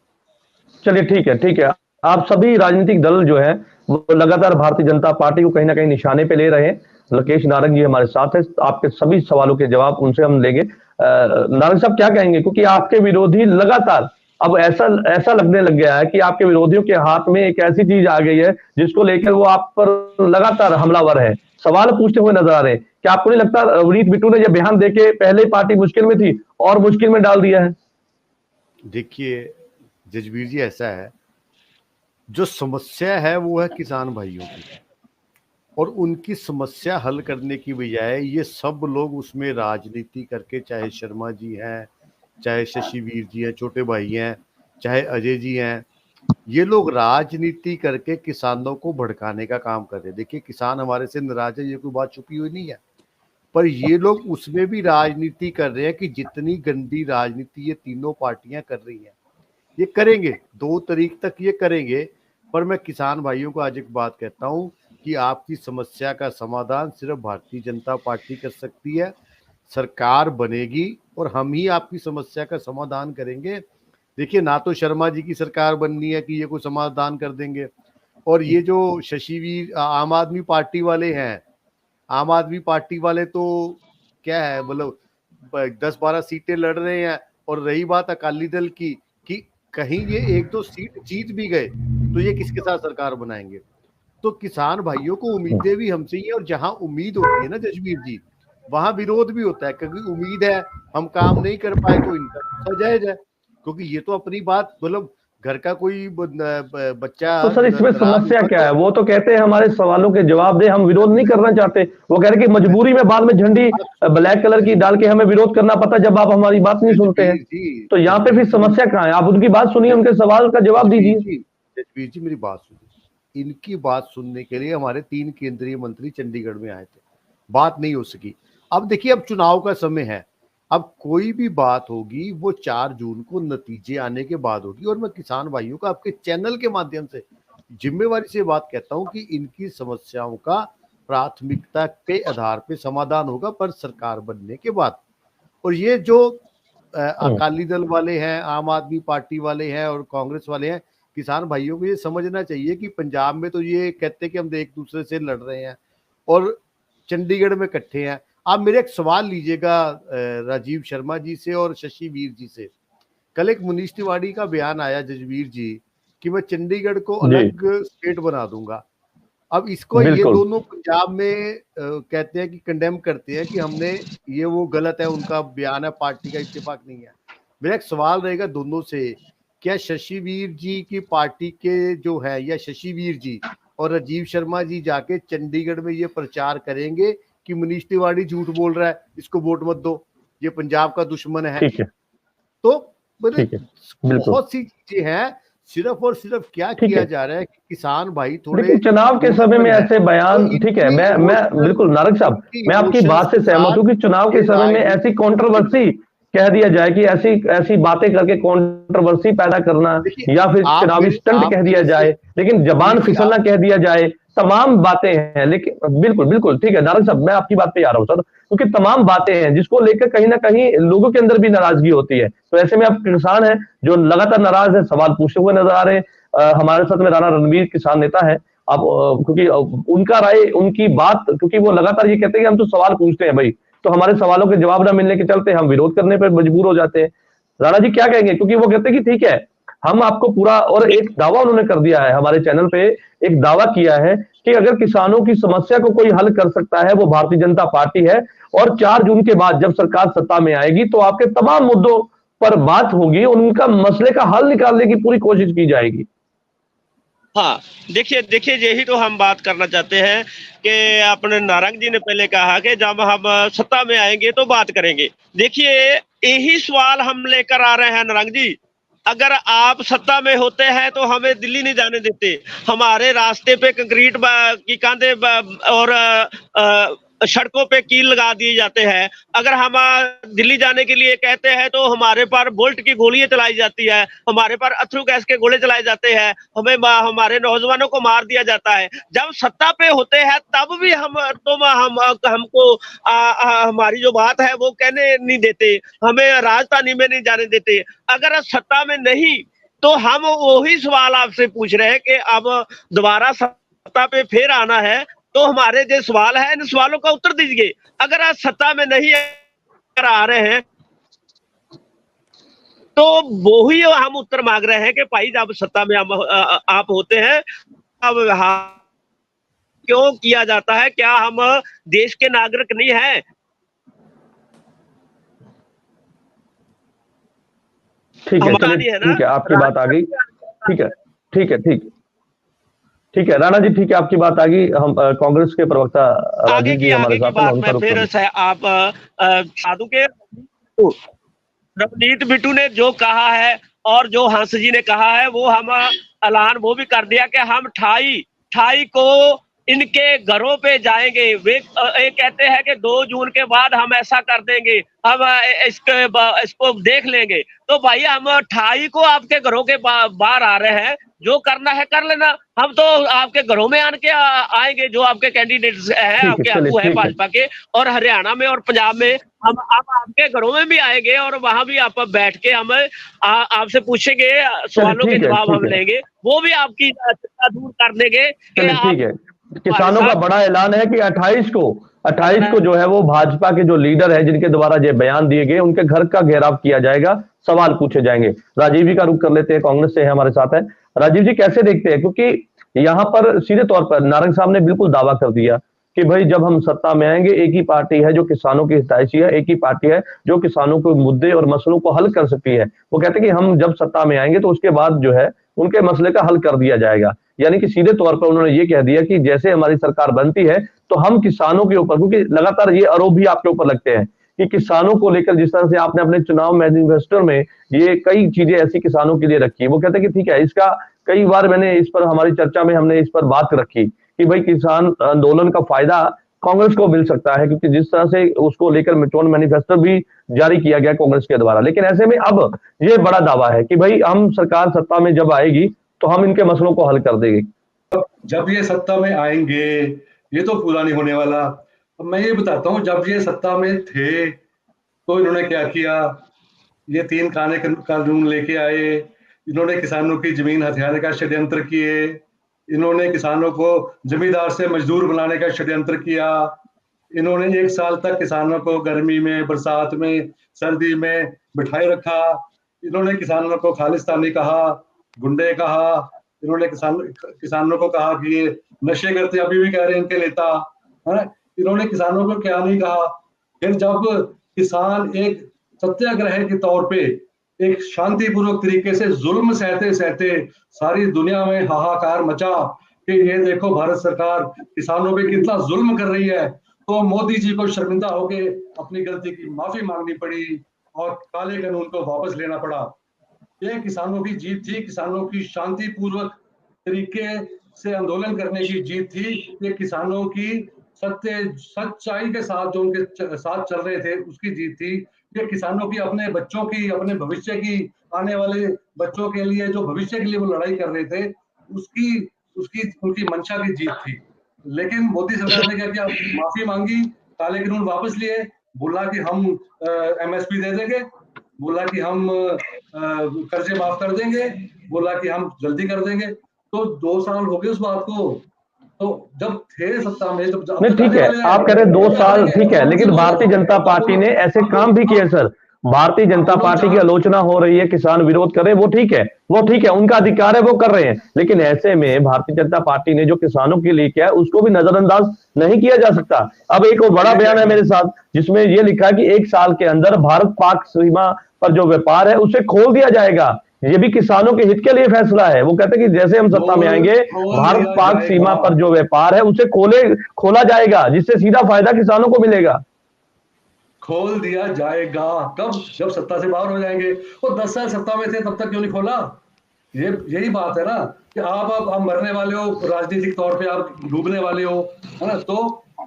चलिए ठीक है। आप सभी राजनीतिक दल जो है वो लगातार भारतीय जनता पार्टी को कहीं ना कहीं निशाने पे ले रहे हैं। लोकेश नारंग जी हमारे साथ है, आपके सभी सवालों के जवाब उनसे हम लेंगे। नारंग साहब क्या कहेंगे, क्योंकि आपके विरोधी लगातार अब ऐसा लगने लग गया है कि आपके विरोधियों के हाथ में एक ऐसी चीज आ गई है जिसको लेकर वो आप पर लगातार हमलावर है, सवाल पूछते हुए नजर आ रहे हैं। क्या आपको नहीं लगता रवनीत बिट्टू ने जब बयान देके पहले ही पार्टी मुश्किल में थी और मुश्किल में डाल दिया है? देखिए जजबीर जी, ऐसा है, जो समस्या है वो है किसान भाइयों की, और उनकी समस्या हल करने की बजाय ये सब लोग उसमें राजनीति करके, चाहे शर्मा जी हैं, चाहे शशिवीर जी हैं, छोटे भाई हैं, चाहे अजय जी हैं, ये लोग राजनीति करके किसानों को भड़काने का काम कर रहे हैं। देखिए किसान हमारे से नाराज है, ये कोई बात छुपी हुई नहीं है, पर ये लोग उसमें भी राजनीति कर रहे हैं कि जितनी गंदी राजनीति ये तीनों पार्टियां कर रही हैं ये करेंगे, 2 तारीख तक ये करेंगे। पर मैं किसान भाइयों को आज एक बात कहता हूं कि आपकी समस्या का समाधान सिर्फ भारतीय जनता पार्टी कर सकती है। सरकार बनेगी और हम ही आपकी समस्या का समाधान करेंगे। देखिए ना तो शर्मा जी की सरकार बननी है कि ये कोई समाधान कर देंगे, और ये जो शशिवीर आम आदमी पार्टी वाले हैं, आम आदमी पार्टी वाले तो क्या है, मतलब 10-12 सीटें लड़ रहे हैं। और रही बात अकाली दल की कि कहीं ये 1-2 सीट जीत भी गए तो ये किसके साथ सरकार बनाएंगे। तो किसान भाइयों को उम्मीदें भी हमसे ही है, और जहां उम्मीद होती है ना जजबीर जी, वहां विरोध भी होता है, क्योंकि उम्मीद है हम काम नहीं कर पाए तो इनका जायज है, क्योंकि ये तो अपनी बात, मतलब घर का कोई बच्चा। तो सर इसमें समस्या क्या है? वो तो कहते हैं हमारे सवालों के जवाब दे, हम विरोध नहीं करना चाहते। वो कह रहे कि मजबूरी में बाद में झंडी ब्लैक कलर की डाल के हमें विरोध करना पड़ता जब आप हमारी बात नहीं सुनते हैं। तो यहाँ पे फिर समस्या कहाँ है? आप उनकी बात सुनिए, उनके सवाल का जवाब दीजिए। जसवीर जी मेरी बात सुनिए, इनकी बात सुनने के लिए हमारे 3 केंद्रीय मंत्री चंडीगढ़ में आए थे, बात नहीं हो सकी। अब देखिए अब चुनाव का समय है, अब कोई भी बात होगी वो 4 जून को नतीजे आने के बाद होगी। और मैं किसान भाइयों का आपके चैनल के माध्यम से जिम्मेवारी से बात कहता हूं कि इनकी समस्याओं का प्राथमिकता के आधार पे समाधान होगा, पर सरकार बनने के बाद। और ये जो अकाली दल वाले हैं, आम आदमी पार्टी वाले हैं और कांग्रेस वाले हैं, किसान भाइयों को ये समझना चाहिए कि पंजाब में तो ये कहते कि हम एक दूसरे से लड़ रहे हैं और चंडीगढ़ में इकट्ठे हैं। आप मेरे एक सवाल लीजिएगा राजीव शर्मा जी से और शशिवीर जी से। कल एक मनीष तिवारी का बयान आया जजवीर जी कि मैं चंडीगढ़ को अलग स्टेट बना दूंगा। अब इसको ये दोनों पंजाब में कहते हैं कि कंडेम करते हैं कि हमने ये वो गलत है, उनका बयान है, पार्टी का इत्तेफाक नहीं है। मेरा एक सवाल रहेगा दोनों से, क्या शशिवीर जी की पार्टी के जो है या शशिवीर जी और राजीव शर्मा जी जाके चंडीगढ़ में ये प्रचार करेंगे कि मनीष तिवारी झूठ बोल रहा है, इसको वोट मत दो, ये पंजाब का दुश्मन है? तो ठीक है, बिल्कुल। बहुत सी चीजें हैं, सिर्फ और सिर्फ क्या ठीक किया है, जा रहा है कि किसान भाई थोड़े लेकिन चुनाव के समय में इमोशनल है, ऐसे बयान, तो ठीक है, इनकी मैं इमोशनल बिल्कुल नारक साहब, इनकी मैं आपकी इमोशंस बात से के सहमत साथ हूँ कि चुनाव के ये समय में राजनीति ऐसी कंट्रोवर्सी कह दिया जाए कि ऐसी ऐसी बातें करके कंट्रोवर्सी पैदा करना, देखिए या फिर चुनावी स्टंट आप कह दिया मेरे से जाए, लेकिन जबान देखिए फिसलना आप कह दिया जाए, तमाम बातें हैं। लेकिन बिल्कुल बिल्कुल ठीक है नारक साहब, मैं आपकी बात पे आ रहा हूँ सर, क्योंकि तमाम बातें हैं जिसको लेकर कहीं ना कहीं लोगों के अंदर भी नाराजगी होती है। तो ऐसे में आप किसान हैं जो लगातार नाराज है, सवाल पूछते हुए नजर आ रहे हैं। हमारे साथ में राणा रणवीर किसान नेता है। आप क्योंकि उनका राय, उनकी बात, क्योंकि वो लगातार ये कहते हैं कि हम तो सवाल पूछते हैं भाई, तो हमारे सवालों के जवाब ना मिलने के चलते हम विरोध करने पर मजबूर हो जाते हैं। राणा जी क्या कहेंगे, क्योंकि वो कहते हैं कि ठीक है हम आपको पूरा, और एक दावा उन्होंने कर दिया है हमारे चैनल पे, एक दावा किया है कि अगर किसानों की समस्या को कोई हल कर सकता है वो भारतीय जनता पार्टी है, और 4 जून के बाद जब सरकार सत्ता में आएगी तो आपके तमाम मुद्दों पर बात होगी, उनका मसले का हल निकालने की पूरी कोशिश की जाएगी। हाँ, देखिए देखिए यही तो हम बात करना चाहते हैं कि अपने नारंग जी ने पहले कहा कि जब हम सत्ता में आएंगे तो बात करेंगे। देखिए यही सवाल हम लेकर आ रहे हैं नारंग जी। अगर आप सत्ता में होते हैं तो हमें दिल्ली नहीं जाने देते, हमारे रास्ते पे कंक्रीट की कांधे और सड़कों पे कील लगा दिए जाते हैं। अगर हम दिल्ली जाने के लिए कहते हैं तो हमारे पर बोल्ट की गोलियां चलाई जाती है, हमारे पर अथरू गैस के गोले चलाए जाते हैं, हमें हमारे नौजवानों को मार दिया जाता है। जब सत्ता पे होते हैं तब भी हम हमको हमारी जो बात है वो कहने नहीं देते, हमें राजधानी में नहीं जाने देते। अगर सत्ता में नहीं तो हम वही सवाल आपसे पूछ रहे हैं कि अब दोबारा सत्ता पे फिर आना है तो हमारे जो सवाल है इन सवालों का उत्तर दीजिए। अगर आप सत्ता में नहीं आ रहे हैं तो वो ही हम उत्तर मांग रहे हैं कि भाई जब सत्ता में आप होते हैं अब क्यों किया जाता है, क्या हम देश के नागरिक नहीं हैं? ठीक है, हमारा नहीं चलिए है ना, ठीक है, आपकी बात आ गई। ठीक है, ठीक है, ठीक है राणा जी, ठीक है, आपकी बात आ गई। हम कांग्रेस के प्रवक्ता आगे राजीव जी हमारे की साथ हैं, बात उनका में रुख फिर करें। आप साधु के रवनीत बिट्टू ने जो कहा है और जो हंस जी ने कहा है वो हम ऐलान वो भी कर दिया कि हम 28 को इनके घरों पे जाएंगे। वे कहते हैं कि 2 जून के बाद हम ऐसा कर देंगे, हम इसको देख लेंगे। तो भाई हम 28 को आपके घरों के बाहर आ रहे हैं, जो करना है कर लेना, हम तो आपके घरों में आके आएंगे। जो आपके कैंडिडेट्स हैं, आपके आगू है भाजपा के, और हरियाणा में और पंजाब में हम आपके घरों में भी आएंगे और वहां भी आप बैठ के हम आपसे पूछेंगे, सवालों के जवाब हम लेंगे, वो भी आपकी चिंता दूर कर देंगे। ठीक है, किसानों का बड़ा ऐलान है कि 28 को जो है वो भाजपा के जो लीडर है जिनके द्वारा ये बयान दिए गए उनके घर का घेराव किया जाएगा, सवाल पूछे जाएंगे। राजीव जी का रुख कर लेते हैं, कांग्रेस से है हमारे साथ है। राजीव जी कैसे देखते हैं, क्योंकि यहाँ पर सीधे तौर पर नारंग साहब ने बिल्कुल दावा कर दिया कि भाई जब हम सत्ता में आएंगे एक ही पार्टी है जो किसानों की हितैषी है, एक ही पार्टी है जो किसानों के मुद्दे और मसलों को हल कर सकती है। वो कहते हैं कि हम जब सत्ता में आएंगे तो उसके बाद जो है उनके मसले का हल कर दिया जाएगा। यानी कि सीधे तौर पर उन्होंने ये कह दिया कि जैसे हमारी सरकार बनती है तो हम किसानों के ऊपर, क्योंकि लगातार ये आरोप भी आपके ऊपर लगते हैं कि किसानों को लेकर जिस तरह से आपने अपने चुनाव मैनिफेस्टो में ये कई चीजें ऐसी किसानों के लिए रखी है, वो कहते हैं कि ठीक है, इसका कई बार मैंने इस पर हमारी चर्चा में हमने इस पर बात रखी कि भाई किसान आंदोलन का फायदा कांग्रेस को मिल सकता है, क्योंकि जिस तरह से उसको लेकर चुनाव मैनिफेस्टो भी जारी किया गया कांग्रेस के द्वारा। लेकिन ऐसे में अब ये बड़ा दावा है कि भाई हम सरकार सत्ता में जब आएगी तो हम इनके मसलों को हल कर देंगे। जब ये सत्ता में आएंगे ये तो पूरा नहीं होने वाला। अब मैं ये बताता हूँ, जब ये सत्ता में थे तो इन्होंने क्या किया, ये 3 कानून लेके आए, इन्होंने किसानों की जमीन हथियाने का षड्यंत्र किए, इन्होंने किसानों को जमींदार से मजदूर बनाने का षड्यंत्र किया, इन्होंने 1 साल तक किसानों को गर्मी में, बरसात में, सर्दी में बिठाए रखा, इन्होंने किसानों को खालिस्तानी कहा, गुंडे कहा, इन्होंने किसानों को कहा कि ये नशे करते, अभी भी कह रहे हैं इनके नेता है। इन्होंने किसानों को क्या नहीं कहा। फिर जब किसान एक सत्याग्रह के तौर पे एक शांतिपूर्वक तरीके से जुल्म सहते सहते सारी दुनिया में हाहाकार मचा कि ये देखो भारत सरकार किसानों पे कितना जुल्म कर रही है, तो मोदी जी को शर्मिंदा होके अपनी गलती की माफी मांगनी पड़ी और काले कानून को वापस लेना पड़ा। ये किसानों की जीत थी, किसानों की शांतिपूर्वक तरीके से आंदोलन करने की जीत थी। ये किसानों की सच्चाई के साथ जो उनके साथ चल रहे थे उसकी जीत थी। ये किसानों की अपने बच्चों की, अपने भविष्य की, आने वाले बच्चों के लिए जो भविष्य के लिए वो लड़ाई कर रहे थे उसकी उसकी उनकी मंशा की जीत थी। लेकिन मोदी सरकार ने क्या किया, माफी मांगी, काले कानून वापस लिए, बोला कि हम एमएसपी दे देंगे, बोला कि हम कर्जे माफ कर देंगे, बोला कि हम जल्दी कर देंगे। तो 2 साल हो गए उस बात को। तो जब थे सत्ता में, जब नहीं ठीक है, आप कह रहे 2 साल ठीक है, लेकिन भारतीय जनता पार्टी ने ऐसे काम भी किए सर। भारतीय जनता पार्टी की आलोचना हो रही है, किसान विरोध कर रहे हैं, वो ठीक है, वो ठीक है, उनका अधिकार है, वो कर रहे हैं। लेकिन ऐसे में भारतीय जनता पार्टी ने जो किसानों के लिए किया है उसको भी नजरअंदाज नहीं किया जा सकता। अब एक और बड़ा बयान है मेरे साथ जिसमें ये लिखा है कि 1 साल के अंदर भारत पाक सीमा पर जो व्यापार है उसे खोल दिया जाएगा। ये भी किसानों के हित के लिए फैसला है। वो कहते हैं कि जैसे हम सत्ता में आएंगे, भारत पाक सीमा पर जो व्यापार है उसे खोला जाएगा, जिससे सीधा फायदा किसानों को मिलेगा। खोल दिया जाएगा कब? जब सत्ता से बाहर हो जाएंगे। वो 10 साल सत्ता में थे, तब तक क्यों नहीं खोला? यही बात है ना कि आप मरने वाले हो, राजनीतिक तौर पे आप डूबने वाले हो, है ना? तो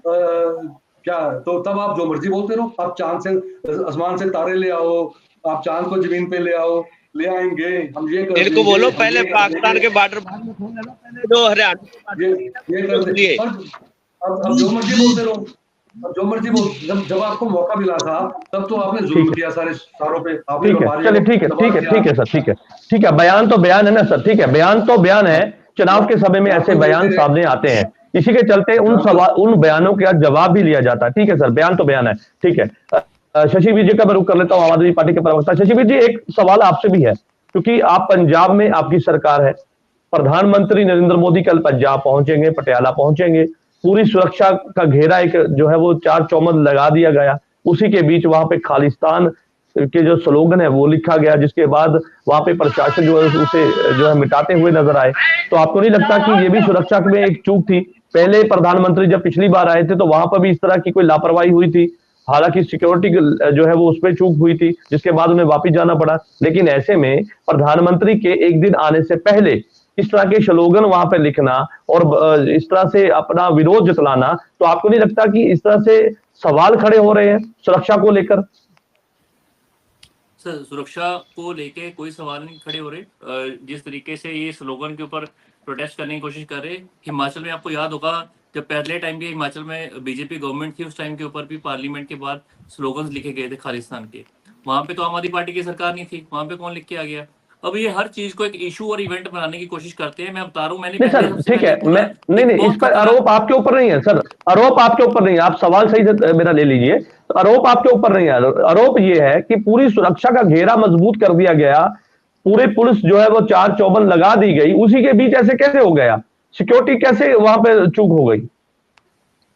क्या, तो तब आप जो मर्जी बोलते रहो। आप चांद से, आसमान से तारे ले आओ, आप चांद को जमीन पे ले आओ, ले आएंगे, हम ये कर इनको बोलो पहले पाकिस्तान के बॉर्डर पहले जो हरियाणा ये कर दिए। अब जो मर्जी बोलते रहो, अब जो मर्जी बोल। जब आपको मौका मिला था तब तो आपने जुल्म किया सारों पे। आपने चलिए ठीक है सर, ठीक है, बयान तो बयान है ना सर, ठीक है, बयान तो बयान है। चुनाव के समय में ऐसे बयान सामने आते हैं, इसी के चलते उन बयानों का जवाब भी लिया जाता है। ठीक है सर, बयान तो बयान है, ठीक है। शशि वीर जी का मैं रुख कर लेता हूँ, आम आदमी पार्टी के प्रवक्ता। शशि वीर जी, एक सवाल आपसे भी है, क्योंकि आप पंजाब में आपकी सरकार है, प्रधानमंत्री नरेंद्र मोदी कल पंजाब पहुंचेंगे, पटियाला पहुंचेंगे, पूरी सुरक्षा का घेरा एक जो है वो चार चौमद लगा दिया गया। उसी के बीच वहां पे खालिस्तान के जो स्लोगन है वो लिखा गया, जिसके बाद वहां पे प्रशासन जो है उसे जो है मिटाते हुए नजर आए। तो आपको नहीं लगता कि ये भी सुरक्षा में एक चूक थी? पहले प्रधानमंत्री जब पिछली बार आए थे तो वहां पर भी इस तरह की कोई लापरवाही हुई थी, हालांकि सिक्योरिटी जो है वो उसमें चूक हुई थी, जिसके बाद उन्हें वापिस जाना पड़ा। लेकिन ऐसे में प्रधानमंत्री के एक दिन आने से पहले इस तरह के स्लोगन वहां पे लिखना और इस तरह से अपना विरोध जतलाना, तो आपको नहीं लगता कि इस तरह से सवाल खड़े हो रहे हैं सुरक्षा को लेकर? सर, सुरक्षा को लेके कोई सवाल नहीं खड़े हो रहे। जिस तरीके से ये स्लोगन के ऊपर प्रोटेस्ट करने की कोशिश कर रहे, हिमाचल में आपको याद होगा जब पहले टाइम के हिमाचल में बीजेपी गवर्नमेंट थी, उस टाइम के ऊपर भी पार्लियामेंट के बाद स्लोगन्स लिखे गए थे खालिस्तान के। वहां पे तो आम आदमी पार्टी की सरकार नहीं थी, वहां पे कौन लिख के आ गया? अब ये हर चीज को एक इशू और इवेंट बनाने की कोशिश करते हैं। मैं बता रहा हूं, मैंने नहीं सर, ठीक है, मैं नहीं, इस पर आरोप आपके ऊपर नहीं है सर, आरोप आपके ऊपर नहीं है, आप सवाल सही से मेरा ले लीजिए। तो आरोप आपके ऊपर नहीं है, आरोप ये है कि पूरी सुरक्षा का घेरा मजबूत कर दिया गया, पूरे पुलिस जो है वो चार चौबंद लगा दी गई, उसी के बीच ऐसे कैसे हो गया? सिक्योरिटी कैसे वहां पे चूक हो गई?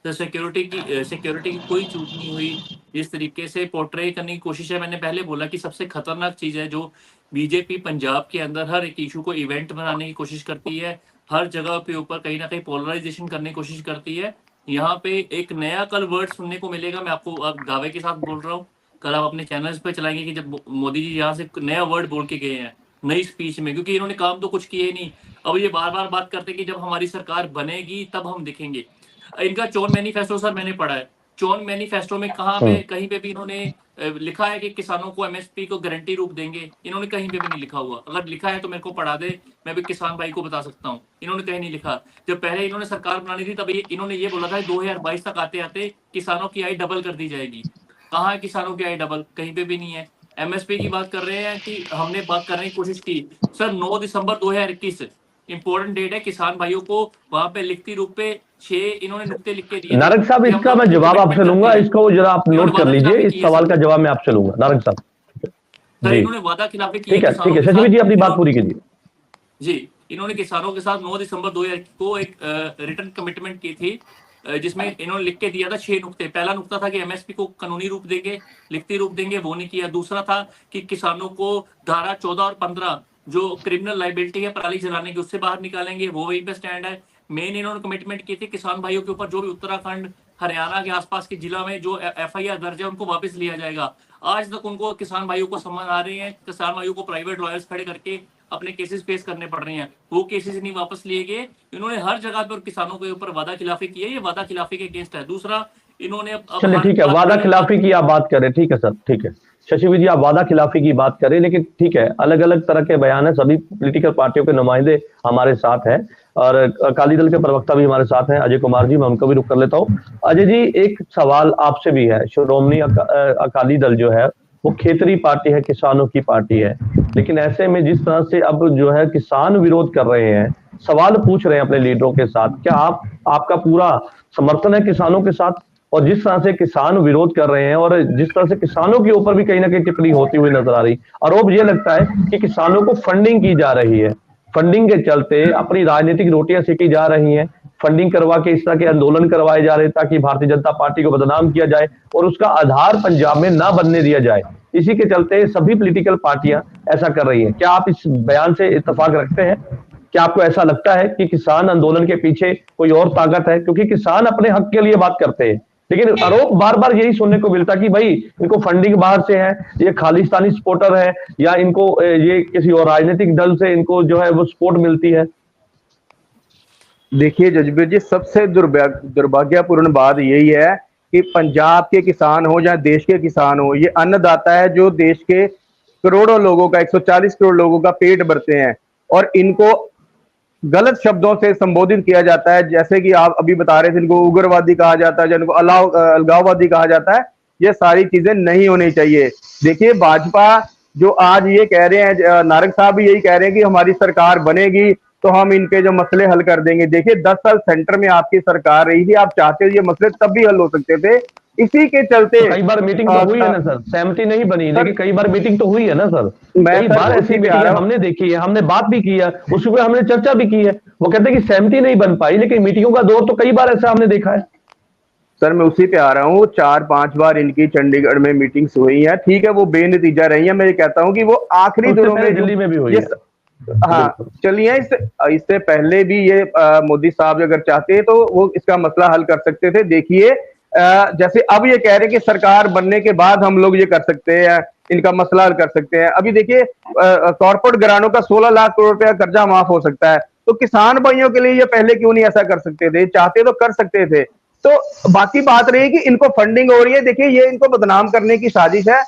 तो सिक्योरिटी की कोई चूक नहीं हुई। जिस तरीके से पोर्ट्रे करने की कोशिश है, मैंने पहले बोला कि सबसे खतरनाक चीज है जो बीजेपी पंजाब के अंदर हर एक इशू को इवेंट बनाने की कोशिश करती है, हर जगह पे ऊपर कहीं ना कहीं पोलराइजेशन करने की कोशिश करती है। यहाँ पे एक नया कल वर्ड सुनने को मिलेगा, मैं आपको अब दावे के साथ बोल रहा हूँ, कल आप अपने चैनल्स पे चलाएंगे कि जब मोदी जी यहाँ से नया वर्ड बोल के गए हैं नई स्पीच में, क्योंकि इन्होंने काम तो कुछ किए नहीं। अब ये बार बार बात करते कि जब हमारी सरकार बनेगी तब हम दिखेंगे। इनका चोन मैनिफेस्टो सर मैंने पढ़ा है, चोन मैनिफेस्टो में कहाँ पे कहीं पे भी इन्होंने लिखा है कि किसानों को एमएसपी को गारंटी रूप देंगे? इन्होंने कहीं पे भी नहीं लिखा हुआ। अगर लिखा है तो मेरे को पढ़ा दे, मैं भी किसान भाई को बता सकता हूँ। इन्होंने कहीं नहीं लिखा। जब पहले इन्होंने सरकार बनानी थी तब इन्होंने ये बोला था 2022 तक आते आते किसानों की आय डबल कर दी जाएगी। कहाँ है किसानों की आय डबल? कहीं पे भी नहीं है। एमएसपी की बात कर रहे हैं कि हमने बात करने की कोशिश की सर, 9 दिसंबर 2021 इंपॉर्टेंट डेट है। किसान भाइयों को वहां पे लिखती रूप पे 6 इन्होंने नुक्ते लिख के दिए। नारंग साहब, इसका मैं जवाब आपसे लूंगा, इसको जरा आप नोट कर लीजिए, इस सवाल का जवाब मैं आपसे लूंगा नारंग साहब। सर, इन्होंने वादा खिलाफी की। ठीक है, शशि जी अपनी बात पूरी कीजिए। जी, इन्होंने किसानों के साथ 9 दिसंबर 2021 को एक रिटर्न कमिटमेंट की थी, जिसमें इन्होंने लिख के दिया था 6 नुक्ते। पहला नुक्ता था कि एमएसपी को कानूनी रूप देंगे, लिखती रूप देंगे, वो नहीं किया। दूसरा था कि किसानों को धारा 14 और 15 जो क्रिमिनल लाइबिलिटी है पराली जलाने की, उससे बाहर निकालेंगे, वो वहीं पे स्टैंड है। मेन इन्होंने कमिटमेंट की थी किसान भाइयों के ऊपर जो भी उत्तराखंड हरियाणा के आसपास के जिला में जो एफआईआर दर्ज है उनको वापस लिया जाएगा। आज तक उनको किसान भाइयों को समझ आ रही है, किसान भाइयों को प्राइवेट लॉयर्स खड़े करके अपने केसेस फेस करने पड़ रहे हैं, वो केसेस नहीं वापस लिए गए। इन्होंने हर जगह पर किसानों के ऊपर वादा खिलाफी की है, ये वादा खिलाफी के अगेंस्ट है। दूसरा, इन्होंने चलिए ठीक है, वादा खिलाफी की आप बात करें, ठीक है सर, ठीक है शशिवीर जी, आप वादा खिलाफी की बात करें, लेकिन ठीक है, अलग अलग तरह के बयान है, सभी पॉलिटिकल पार्टियों के नुमाइंदे हमारे साथ हैं और अकाली दल के प्रवक्ता भी हमारे साथ हैं, अजय कुमार जी, मैं उनका भी रुख कर लेता हूँ। अजय जी, एक सवाल आपसे भी है, श्रोमणी अकाली दल जो है वो खेतरी पार्टी है, किसानों की पार्टी है, लेकिन ऐसे में जिस तरह से अब जो है किसान विरोध कर रहे हैं, सवाल पूछ रहे हैं अपने लीडरों के साथ, क्या आपका पूरा समर्थन है किसानों के साथ? और जिस तरह से किसान विरोध कर रहे हैं और जिस तरह से किसानों के ऊपर भी कहीं ना कहीं टिप्पणी होती हुई नजर आ रही, आरोप ये लगता है कि किसानों को फंडिंग की जा रही है, फंडिंग के चलते अपनी राजनीतिक रोटियां सेकी जा रही हैं, फंडिंग करवा के इस तरह के आंदोलन करवाए जा रहे ताकि भारतीय जनता पार्टी को बदनाम किया जाए और उसका आधार पंजाब में ना बनने दिया जाए। इसी के चलते सभी पॉलिटिकल पार्टियां ऐसा कर रही हैं। क्या आप इस बयान से इत्तेफाक रखते हैं? क्या आपको ऐसा लगता है कि किसान आंदोलन के पीछे कोई और ताकत है? क्योंकि किसान अपने हक के लिए बात करते हैं, लेकिन आरोप बार बार यही सुनने को मिलता कि भाई इनको फंडिंग बाहर से है, ये खालिस्तानी सपोर्टर है, या इनको ये किसी और राजनीतिक दल से इनको जो है वो सपोर्ट मिलती है। देखिए जजबीर जी, सबसे दुर्भाग्यपूर्ण बात यही है कि पंजाब के किसान हो या देश के किसान हो, ये अन्नदाता है जो देश के करोड़ों लोगों का, 140 करोड़ लोगों का पेट भरते हैं, और इनको गलत शब्दों से संबोधित किया जाता है, जैसे कि आप अभी बता रहे थे, इनको उग्रवादी कहा जाता है, जिनको अलगाववादी कहा जाता है। ये सारी चीजें नहीं होनी चाहिए। देखिए भाजपा जो आज ये कह रहे हैं, नारंग साहब भी यही कह रहे हैं कि हमारी सरकार बनेगी तो हम इनके जो मसले हल कर देंगे। देखिए 10 साल सेंटर में आपकी सरकार रही थी, आप चाहते ये मसले तब भी हल हो सकते थे। इसी के चलते कई बार मीटिंग तो हुई है ना सर, सहमति नहीं बनी, लेकिन कई बार मीटिंग तो हुई है ना सर, कई बार ऐसी मीटिंग हमने देखी है, हमने बात भी की है, उस पर हमने चर्चा भी की है। वो कहते हैं कि सहमति नहीं बन पाई, लेकिन मीटिंगों का दौर तो कई बार ऐसा हमने देखा है। सर मैं उसी पे आ रहा हूँ, 4-5 बार इनकी चंडीगढ़ में मीटिंग्स हुई है, ठीक है, वो बेनतीजा रही है। मैं ये कहता हूँ कि वो आखिरी दिनों में दिल्ली में भी हुई है। हाँ चलिए, इससे पहले भी ये मोदी साहब अगर चाहते तो वो इसका मसला हल कर सकते थे। देखिए जैसे अब ये कह रहे हैं कि सरकार बनने के बाद हम लोग ये कर सकते हैं, इनका मसला हल कर सकते हैं। अभी देखिए कॉर्पोरेट घरानों का 16 लाख करोड़ रुपया कर्जा माफ हो सकता है, तो किसान भाइयों के लिए ये पहले क्यों नहीं ऐसा कर सकते थे? चाहते तो कर सकते थे। तो बाकी बात रही कि इनको फंडिंग हो रही है, देखिए ये इनको बदनाम करने की साजिश है।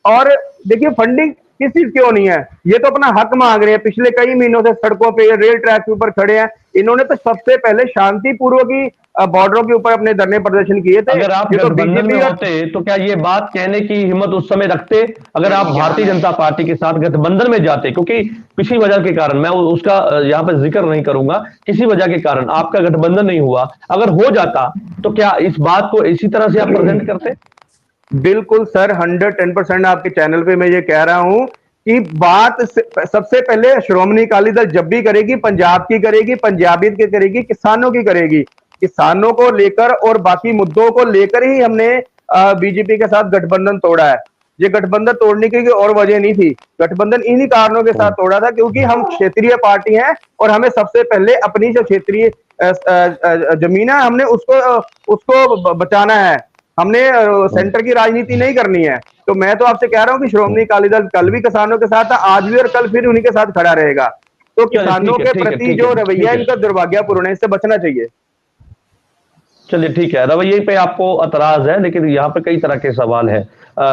और देखिए फंडिंग किस चीज क्यों नहीं है, ये तो अपना हक मांग रहे हैं। पिछले कई महीनों से सड़कों पे, रेल ट्रैक के ऊपर खड़े हैं। इन्होंने तो सबसे पहले शांतिपूर्वक ही बॉर्डरों के ऊपर अपने धरने प्रदर्शन किए थे। अगर आप गठबंधन में होते तो क्या ये बात कहने की हिम्मत उस समय रखते? अगर आप भारतीय जनता पार्टी के साथ गठबंधन में जाते, क्योंकि किसी वजह के कारण, मैं उसका यहाँ पर जिक्र नहीं करूंगा, किसी वजह के कारण आपका गठबंधन नहीं हुआ, अगर हो जाता तो क्या इस बात को इसी तरह से आप प्रेजेंट करते? बिल्कुल सर, 110% आपके चैनल पे मैं ये कह रहा हूं कि बात सबसे पहले श्रोमणी अकाली दल जब भी करेगी, पंजाब की करेगी, पंजाबियत की करेगी, किसानों की करेगी। किसानों को लेकर और बाकी मुद्दों को लेकर ही हमने बीजेपी के साथ गठबंधन तोड़ा है। ये गठबंधन तोड़ने की और वजह नहीं थी, गठबंधन इन्हीं कारणों के साथ तोड़ा था क्योंकि हम क्षेत्रीय पार्टी हैं और हमें सबसे पहले अपनी जो क्षेत्रीय जमीन है, हमने उसको बचाना है। हमने सेंटर की राजनीति नहीं करनी है। तो मैं तो आपसे कह रहा हूं कि श्रोमणी अकाली दल कल भी किसानों के साथ था, आज भी, और कल फिर उन्हीं के साथ खड़ा रहेगा। तो किसानों के प्रति जो रवैया इनका दुर्भाग्यपूर्ण है, इससे बचना चाहिए। चलिए ठीक है, रवैये पे आपको एतराज है, लेकिन यहाँ पे कई तरह के सवाल है।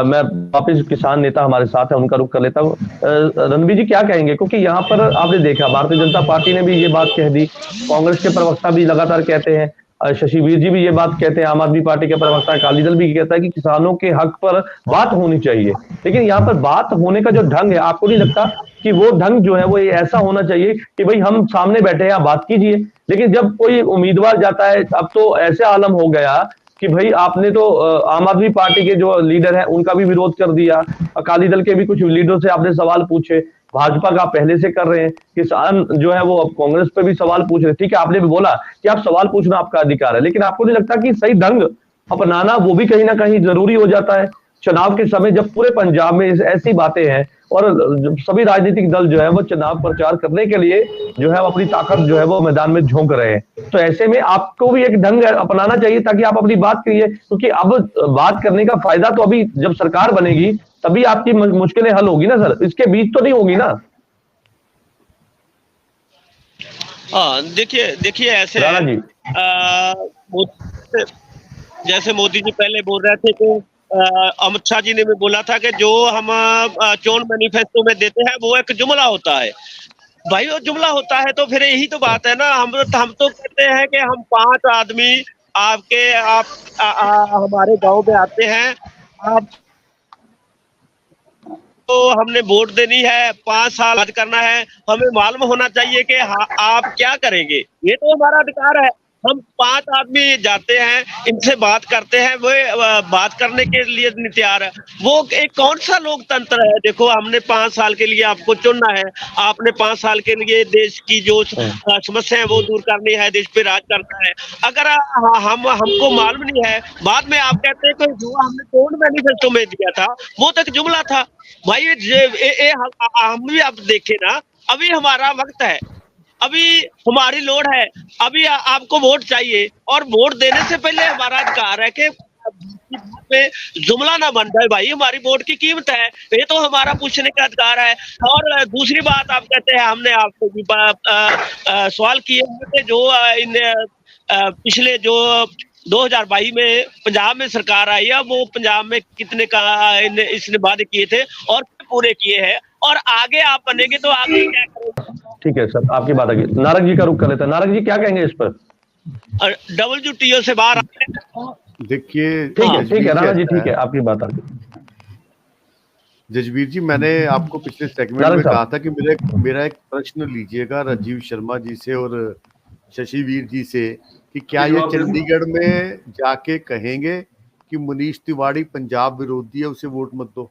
मैं वापिस किसान नेता हमारे साथ है, उनका रुख कर लेता हूँ। रणबीर जी क्या कहेंगे? क्योंकि यहाँ पर आपने देखा भारतीय जनता पार्टी ने भी ये बात कह दी, कांग्रेस के प्रवक्ता भी लगातार कहते हैं, शशिवीर जी भी ये बात कहते हैं, आम आदमी पार्टी के प्रवक्ता अकाली दल भी कहता है कि किसानों के हक पर बात होनी चाहिए। लेकिन यहाँ पर बात होने का जो ढंग है, आपको नहीं लगता कि वो ढंग जो है वो ऐसा होना चाहिए कि भाई हम सामने बैठे हैं, आप बात कीजिए। लेकिन जब कोई उम्मीदवार जाता है, अब तो ऐसे आलम हो गया कि भाई आपने तो आम आदमी पार्टी के जो लीडर है उनका भी विरोध कर दिया, अकाली दल के भी कुछ लीडरों से आपने सवाल पूछे, भाजपा का पहले से कर रहे हैं, किसान जो है वो अब कांग्रेस पे भी सवाल पूछ रहे हैं। ठीक है, आपने भी बोला कि आप सवाल पूछना आपका अधिकार है, लेकिन आपको नहीं लगता कि सही ढंग अपनाना वो भी कहीं ना कहीं जरूरी हो जाता है? चुनाव के समय जब पूरे पंजाब में ऐसी बातें हैं और सभी राजनीतिक दल जो है वो चुनाव प्रचार करने के लिए जो है अपनी ताकत जो है वो मैदान में झोंक रहे हैं, तो ऐसे में आपको भी एक ढंग अपनाना चाहिए ताकि आप अपनी बात करिए, क्योंकि अब बात करने का फायदा तो अभी जब सरकार बनेगी तभी आपकी मुश्किलें हल होगी ना सर, इसके बीच तो नहीं होगी ना। हाँ, देखिए देखिए ऐसे राणा जी, जैसे मोदी जी पहले बोल रहे थे कि अमित शाह जी ने भी बोला था कि जो हम चोन मैनिफेस्टो में देते हैं वो एक जुमला होता है। भाई वो जुमला होता है तो फिर यही तो बात है ना, हम तो कहते हैं कि हम 5 आदमी आप हमारे गांव में आते हैं, आप तो हमने वोट देनी है, 5 साल बाद करना है, हमें मालूम होना चाहिए कि आप क्या करेंगे, ये तो हमारा अधिकार है। हम 5 आदमी जाते हैं, इनसे बात करते हैं, वो बात करने के लिए नहीं तैयार है। वो एक कौन सा लोकतंत्र है? देखो हमने 5 साल के लिए आपको चुनना है, आपने 5 साल के लिए देश की जो समस्या है वो दूर करनी है, देश पे राज करना है। अगर हमको मालूम नहीं है, बाद में आप कहते हैं कि जो हमने चोन मैनिफेस्टो में दिया था वो तक जुमला था। भाई हम भी आप देखे ना, अभी हमारा वक्त है, अभी हमारी लोड है, अभी आपको वोट चाहिए और वोट देने से पहले हमारा अधिकार है कि में जुमला ना बन जाए। भाई हमारी वोट की कीमत है, ये तो हमारा पूछने का अधिकार है। और दूसरी बात आप कहते हैं हमने आपको भी सवाल किए हैं कि जो इन पिछले जो 2022 में पंजाब में सरकार आई है वो पंजाब में कितने का इसने वादे किए थे और पूरे किए हैं, और आगे आप बनेंगे तो आगे क्या करेंगे? ठीक है सर, आपकी बात आगे नारक जी का रुख कर लेते हैं। नारक जी क्या कहेंगे इस पर? WTO से बाहर देखिए, ठीक है राणा जी, ठीक है, आपकी बात आगे। जजबीर जी, मैंने आपको पिछले सेगमेंट में कहा था कि मेरा एक प्रश्न लीजिएगा राजीव शर्मा जी से और शशिवीर जी से कि क्या ये चंडीगढ़ में जाके कहेंगे कि मनीष तिवाड़ी पंजाब विरोधी है, उसे वोट मत दो?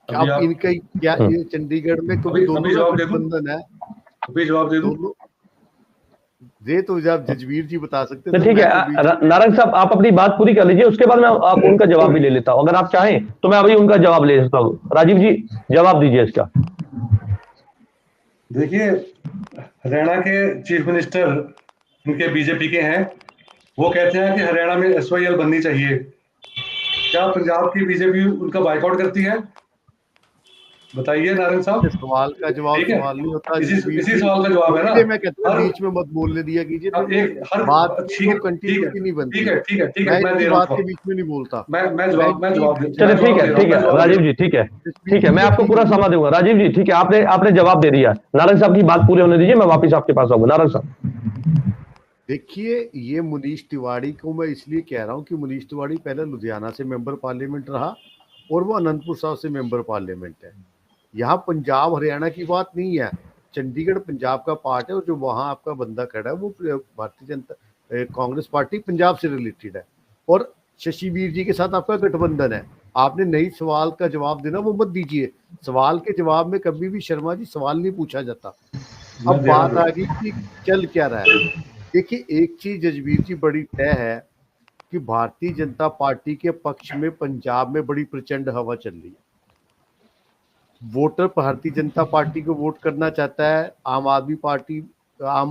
क्या इनका क्या ये चंडीगढ़ में कोई दोनों गठबंधन है? अभी जवाब दे दूं? ये तो आप जजबीर जी बता सकते हैं। ठीक है नारंग साहब, आप अपनी बात पूरी कर लीजिए, उसके बाद मैं आप उनका जवाब भी ले लेता हूं, अगर आप चाहें तो मैं अभी उनका जवाब ले लेता हूं। राजीव जी जवाब दीजिए इसका। देखिए, हरियाणा के चीफ मिनिस्टर उनके बीजेपी के हैं, वो कहते हैं कि हरियाणा में SYL बननी चाहिए। क्या पंजाब की बीजेपी उनका बाइकआउट करती है? बताइए नारायण साहब। सवाल का जवाब सवाल नहीं होता, इसी सवाल का जवाब है ना। मैं कहता हूं बीच में मत बोलने दिया कीजिए, बात कंटिन्यूटी नहीं बनती। ठीक है, मैं दे रहा हूं, बात के बीच में नहीं बोलता। मैं जवाब चलिए ठीक है राजीव जी, ठीक है, मैं आपको पूरा समय दूंगा। राजीव जी ठीक है, आपने जवाब दे दिया, नारायण साहब की बात पूरी होने दीजिए, मैं वापिस आपके पास आऊंगा। नारायण साहब देखिए, ये मनीष तिवाड़ी को मैं इसलिए कह रहा हूं कि मनीष तिवाड़ी पहले लुधियाना से मेंबर पार्लियामेंट रहा और वो अनंतपुर साहब से मेंबर पार्लियामेंट है। यहाँ पंजाब हरियाणा की बात नहीं है, चंडीगढ़ पंजाब का पार्ट है और जो वहाँ आपका बंदा खड़ा है वो भारतीय जनता कांग्रेस पार्टी पंजाब से रिलेटेड है और शशिवीर जी के साथ आपका गठबंधन है। आपने नई सवाल का जवाब देना वो मत दीजिए। सवाल के जवाब में कभी भी शर्मा जी सवाल नहीं पूछा जाता। अब बात आ गई कि चल क्या रहा है। देखिए, एक चीज जजबीर जी बड़ी तय है कि भारतीय जनता पार्टी के पक्ष में पंजाब में बड़ी प्रचंड हवा चल रही है। वोटर भारतीय जनता पार्टी को वोट करना चाहता है, आम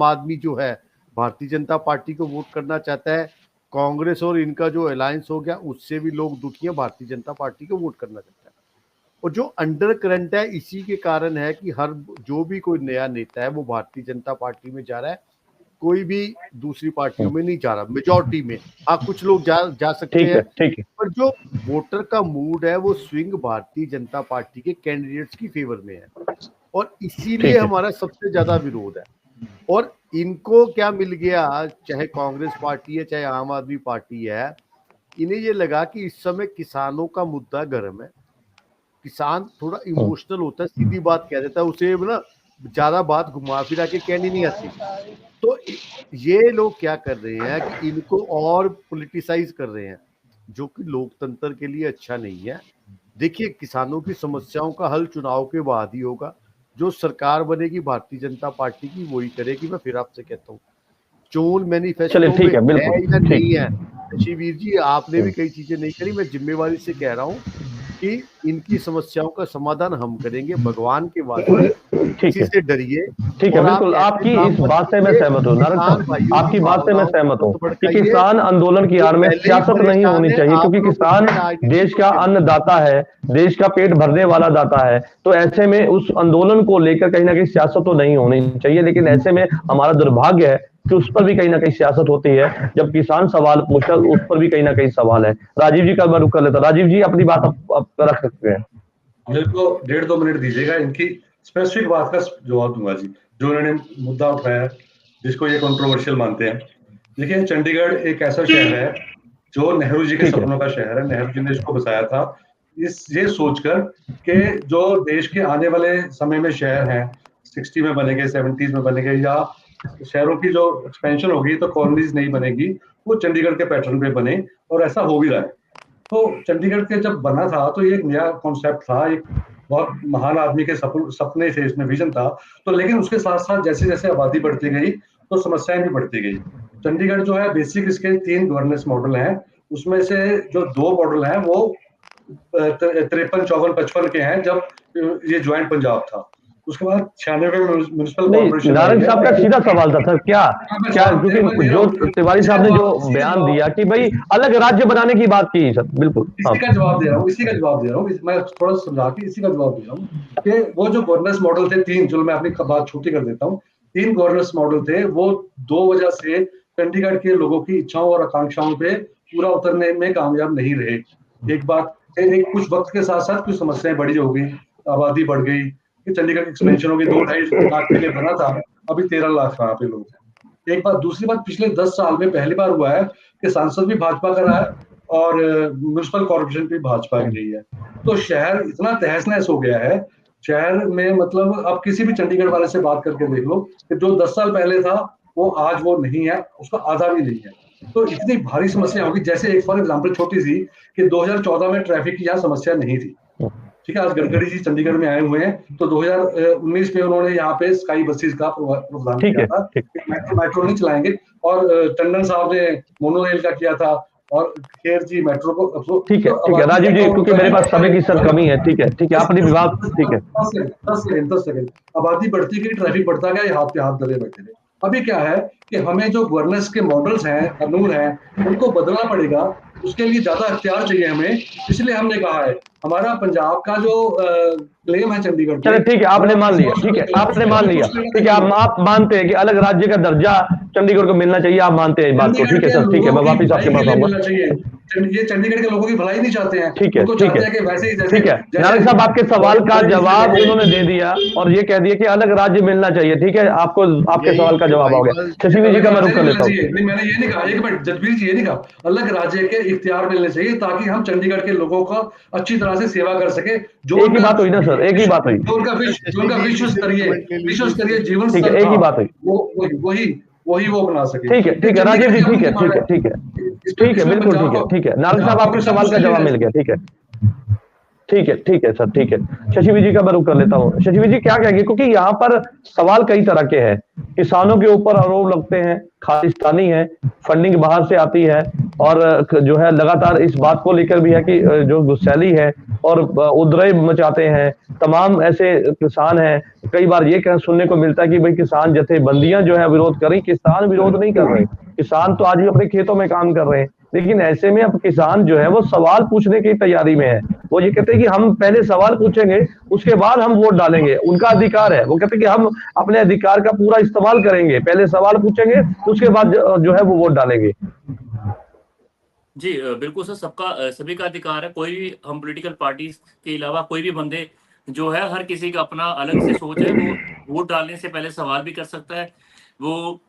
आदमी जो है भारतीय जनता पार्टी को वोट करना चाहता है। कांग्रेस और इनका जो अलायंस हो गया उससे भी लोग दुखी हैं, भारतीय जनता पार्टी को वोट करना चाहता है। और जो अंडर करंट है इसी के कारण है कि हर जो भी कोई नया नेता है वो भारतीय जनता पार्टी में जा रहा है, कोई भी दूसरी पार्टियों में नहीं जा रहा। मेजॉरिटी में हाँ कुछ लोग जा सकते हैं, पर जो वोटर का मूड है वो स्विंग भारतीय जनता पार्टी के कैंडिडेट्स की फेवर में है और इसीलिए हमारा सबसे ज्यादा विरोध है। और इनको क्या मिल गया, चाहे कांग्रेस पार्टी है चाहे आम आदमी पार्टी है, इन्हें ये लगा कि इस समय किसानों का मुद्दा गर्म है। किसान थोड़ा इमोशनल होता है, सीधी बात कह देता है, उसे ना ज्यादा बात घुमा फिरा के कहनी नहीं आती। तो ये लोग क्या कर रहे हैं कि इनको और पॉलिटिसाइज कर रहे हैं, जो कि लोकतंत्र के लिए अच्छा नहीं है। देखिए, किसानों की समस्याओं का हल चुनाव के बाद ही होगा। जो सरकार बनेगी भारतीय जनता पार्टी की वही करेगी। मैं फिर आपसे कहता हूँ, चोन मैनिफेस्टो चलिए, ठीक है, में बिल्कुल, है या ठीक। नहीं है। शशिवीर जी, आपने भी कई चीजें नहीं करी, मैं जिम्मेवारी से कह रहा हूँ कि इनकी समस्याओं का समाधान हम करेंगे, भगवान के वास्ते ठीक किसी है, से डरिए। ठीक है, और आप बिल्कुल ऐसे आपकी काम इस मत बात से मैं कीजिए, सहमत हूँ नारायण किसान साहब, भाइयों आपकी की बात से मैं भावनाओं सहमत को हूँ मत कि भड़काइए। किसान आंदोलन की जो आड़ में पहले ही सियासत नहीं परेशान होनी है, चाहिए, आप क्योंकि लोग किसान उसमें राजनीति देश मत का करिए। अन्नदाता है, देश का पेट भरने वाला दाता है। तो ऐसे में उस आंदोलन को लेकर कहीं ना कहीं सियासत तो नहीं होनी चाहिए, लेकिन ऐसे में हमारा दुर्भाग्य है कि उस पर भी कहीं ना कहीं सियासत होती है। जब किसान सवाल पूछता है उस पर भी कहीं ना कहीं सवाल है। राजीव जी का मैं रुख कर लेता हूं। राजीव जी अपनी बात आप रख सकते हैं। मेरे को 1.5-2 मिनट दीजिएगा, इनकी स्पेसिफिक बात का जवाब दूंगा जी, जो उन्होंने मुद्दा उठाया जिसको ये कंट्रोवर्शियल मानते हैं। देखिए, चंडीगढ़ एक ऐसा शहर है जो नेहरू जी के ठीक है, सपनों का शहर है। नेहरू जी ने इसको बसाया था ये सोचकर कि जो देश के आने वाले समय में शहर हैं, 60 में बनेंगे, 70s में बनेंगे, या शहरों की जो एक्सपेंशन होगी तो कॉलोनीज नहीं बनेगी, वो चंडीगढ़ के पैटर्न पे बने, और ऐसा हो भी रहा है। तो चंडीगढ़ के जब बना था तो ये एक नया कॉन्सेप्ट था, एक बहुत महान आदमी के सपने थे, इसमें विजन था। तो लेकिन उसके साथ साथ जैसे जैसे आबादी बढ़ती गई तो समस्याएं भी बढ़ती गई। चंडीगढ़ जो है बेसिक इसके 3 गवर्नेंस मॉडल हैं, उसमें से जो 2 मॉडल हैं वो 53, 54, 55 के हैं, जब ये ज्वाइंट पंजाब था। उसके बाद 96 में म्युनिसिपल नहीं कॉर्पोरेशन आई नारायण है। साहब का सीधा सवाल था सर, क्या मैं क्या जवाब दे क्योंकि रहा जो हूँ, तिवारी साहब ने जो इसी का बयान जवाब- दिया कि भाई अलग राज्य बनाने की बात की सर, बिल्कुल हाँ। इसी का जवाब दे रहा हूँ, इसी का जवाब दे रहा हूँ, मैं थोड़ा समझा के इसी का जवाब दे रहा हूँ कि वो जो गवर्नेंस मॉडल थे 3, चलो मैं अपनी बात छोटी कर देता हूँ, 3 गवर्नेंस मॉडल थे, वो 2 वजह से चंडीगढ़ के लोगों की इच्छाओं और आकांक्षाओं पे पूरा उतरने में कामयाब नहीं रहे। एक बात, एक कुछ वक्त के साथ साथ कुछ समस्याएं बड़ी हो गई, आबादी बढ़ गई, कि चंडीगढ़ की एक्सपेंशन हो गई, 2-2.5 लाख के लिए बना था, अभी 13 लाख वहां पे लोग हैं। एक बात, दूसरी बात, पिछले 10 साल में पहली बार हुआ है कि सांसद भी भाजपा का रहा है और म्युनिसिपल कॉर्पोरेशन भी भाजपा की रही है। तो शहर इतना तहस नहस हो गया है, शहर में मतलब आप किसी भी चंडीगढ़ वाले से बात करके देख लो कि जो 10 साल पहले था वो आज वो नहीं है, उसका आधा भी नहीं है। तो इतनी भारी समस्या होगी, जैसे एक फॉर एग्जाम्पल छोटी सी कि 2014 में ट्रैफिक की यहाँ समस्या नहीं थी, ठीक है, आज गडकरी जी चंडीगढ़ में आए हुए हैं, तो 2019 में उन्होंने यहाँ पे स्काई बसेस का प्रावधान ठीक किया है, था, ठीक। मेट्रो नहीं चलाएंगे, और टंडन साहब ने मोनोरेल का किया था, और खेर जी मेट्रो को। ठीक है, ठीक है राजीव जी, क्योंकि मेरे पास समय की सर कमी है। ठीक है, ठीक है, अपनी विवाद, ठीक है। 10 सेकंड, आबादी बढ़ती गई, ट्रैफिक बढ़ता गया, ये हाथ पे हाथ धरे बैठे थे। अभी क्या है कि हमें जो गवर्नेंस के मॉडल्स हैं, कानून हैं, उनको बदलना पड़ेगा, उसके लिए ज्यादा अख्तियार चाहिए हमें। इसलिए हमने कहा है, हमारा पंजाब का जो क्लेम है चंडीगढ़ चलो ठीक है, आपने मान लिया, ठीक है, आपने मान लिया, ठीक है, आप मानते हैं कि अलग राज्य का दर्जा चंडीगढ़ को मिलना चाहिए, आप मानते हैं इस बात को, ठीक है सर, ठीक है, मैं वापिस आपके पास आऊंगा। ये चंडीगढ़ के लोगों की भलाई नहीं चाहते हैं, ठीक है, उनको ठीक चाहते है, हैं कि वैसे ही जैसे ठीक है नारायण साहब, आपके सवाल का जवाब उन्होंने दे दिया और ये कह दिया कि अलग राज्य मिलना चाहिए। ठीक है, आपको आपके सवाल का जवाब हो गया। शशिवीर जी का मैं रुक कर लेता हूँ। नहीं, मैंने ये नहीं कहा, एक मिनट जजबीर जी, ये नहीं कहा, अलग राज्य के इख्तियार मिलने चाहिए ताकि हम चंडीगढ़ के लोगों को अच्छी तरह से सेवा कर सके। जो एक ही बात हुई ना सर, एक ही बात हुई, जो उनका विश्व स्तरीय जीवन ठीक है, स्तर एक ही था, बात हुई, वही वो बना सके। ठीक है, ठीक है राजीव जी, ठीक है, ठीक है, ठीक है, ठीक है, बिल्कुल ठीक है, ठीक है नारायण साहब, आपके सवाल का जवाब मिल गया। ठीक है, ठीक है, ठीक है सर, ठीक है। शशिवीर जी का मैं रुक कर लेता हूँ। शशिवीर जी क्या कहेंगे, क्योंकि यहाँ पर सवाल कई तरह के हैं, किसानों के ऊपर आरोप लगते हैं, खालिस्तानी है, फंडिंग बाहर से आती है, और जो है लगातार इस बात को लेकर भी है कि जो गुस्सैली है और उद्रेक मचाते हैं, तमाम ऐसे किसान हैं। कई बार ये सुनने को मिलता है कि भाई किसान जथेबंदियां जो है विरोध कर रही, किसान विरोध नहीं कर रहे, किसान तो आज भी अपने खेतों में काम कर रहे हैं। लेकिन ऐसे में अब किसान जो है वो सवाल पूछने की तैयारी में है, वो ये कहते हैं कि हम पहले सवाल पूछेंगे, उसके बाद हम वोट डालेंगे, उनका अधिकार है, वो कहते हैं कि हम अपने अधिकार का पूरा इस्तेमाल करेंगे, पहले सवाल पूछेंगे, उसके बाद जो है वो वोट डालेंगे। जी बिल्कुल सर, सबका सभी का अधिकार है, कोई भी हम पॉलिटिकल पार्टी के अलावा कोई भी बंदे जो है, हर किसी का अपना अलग से सोच है, वो वोट डालने से पहले सवाल भी कर सकता है, वो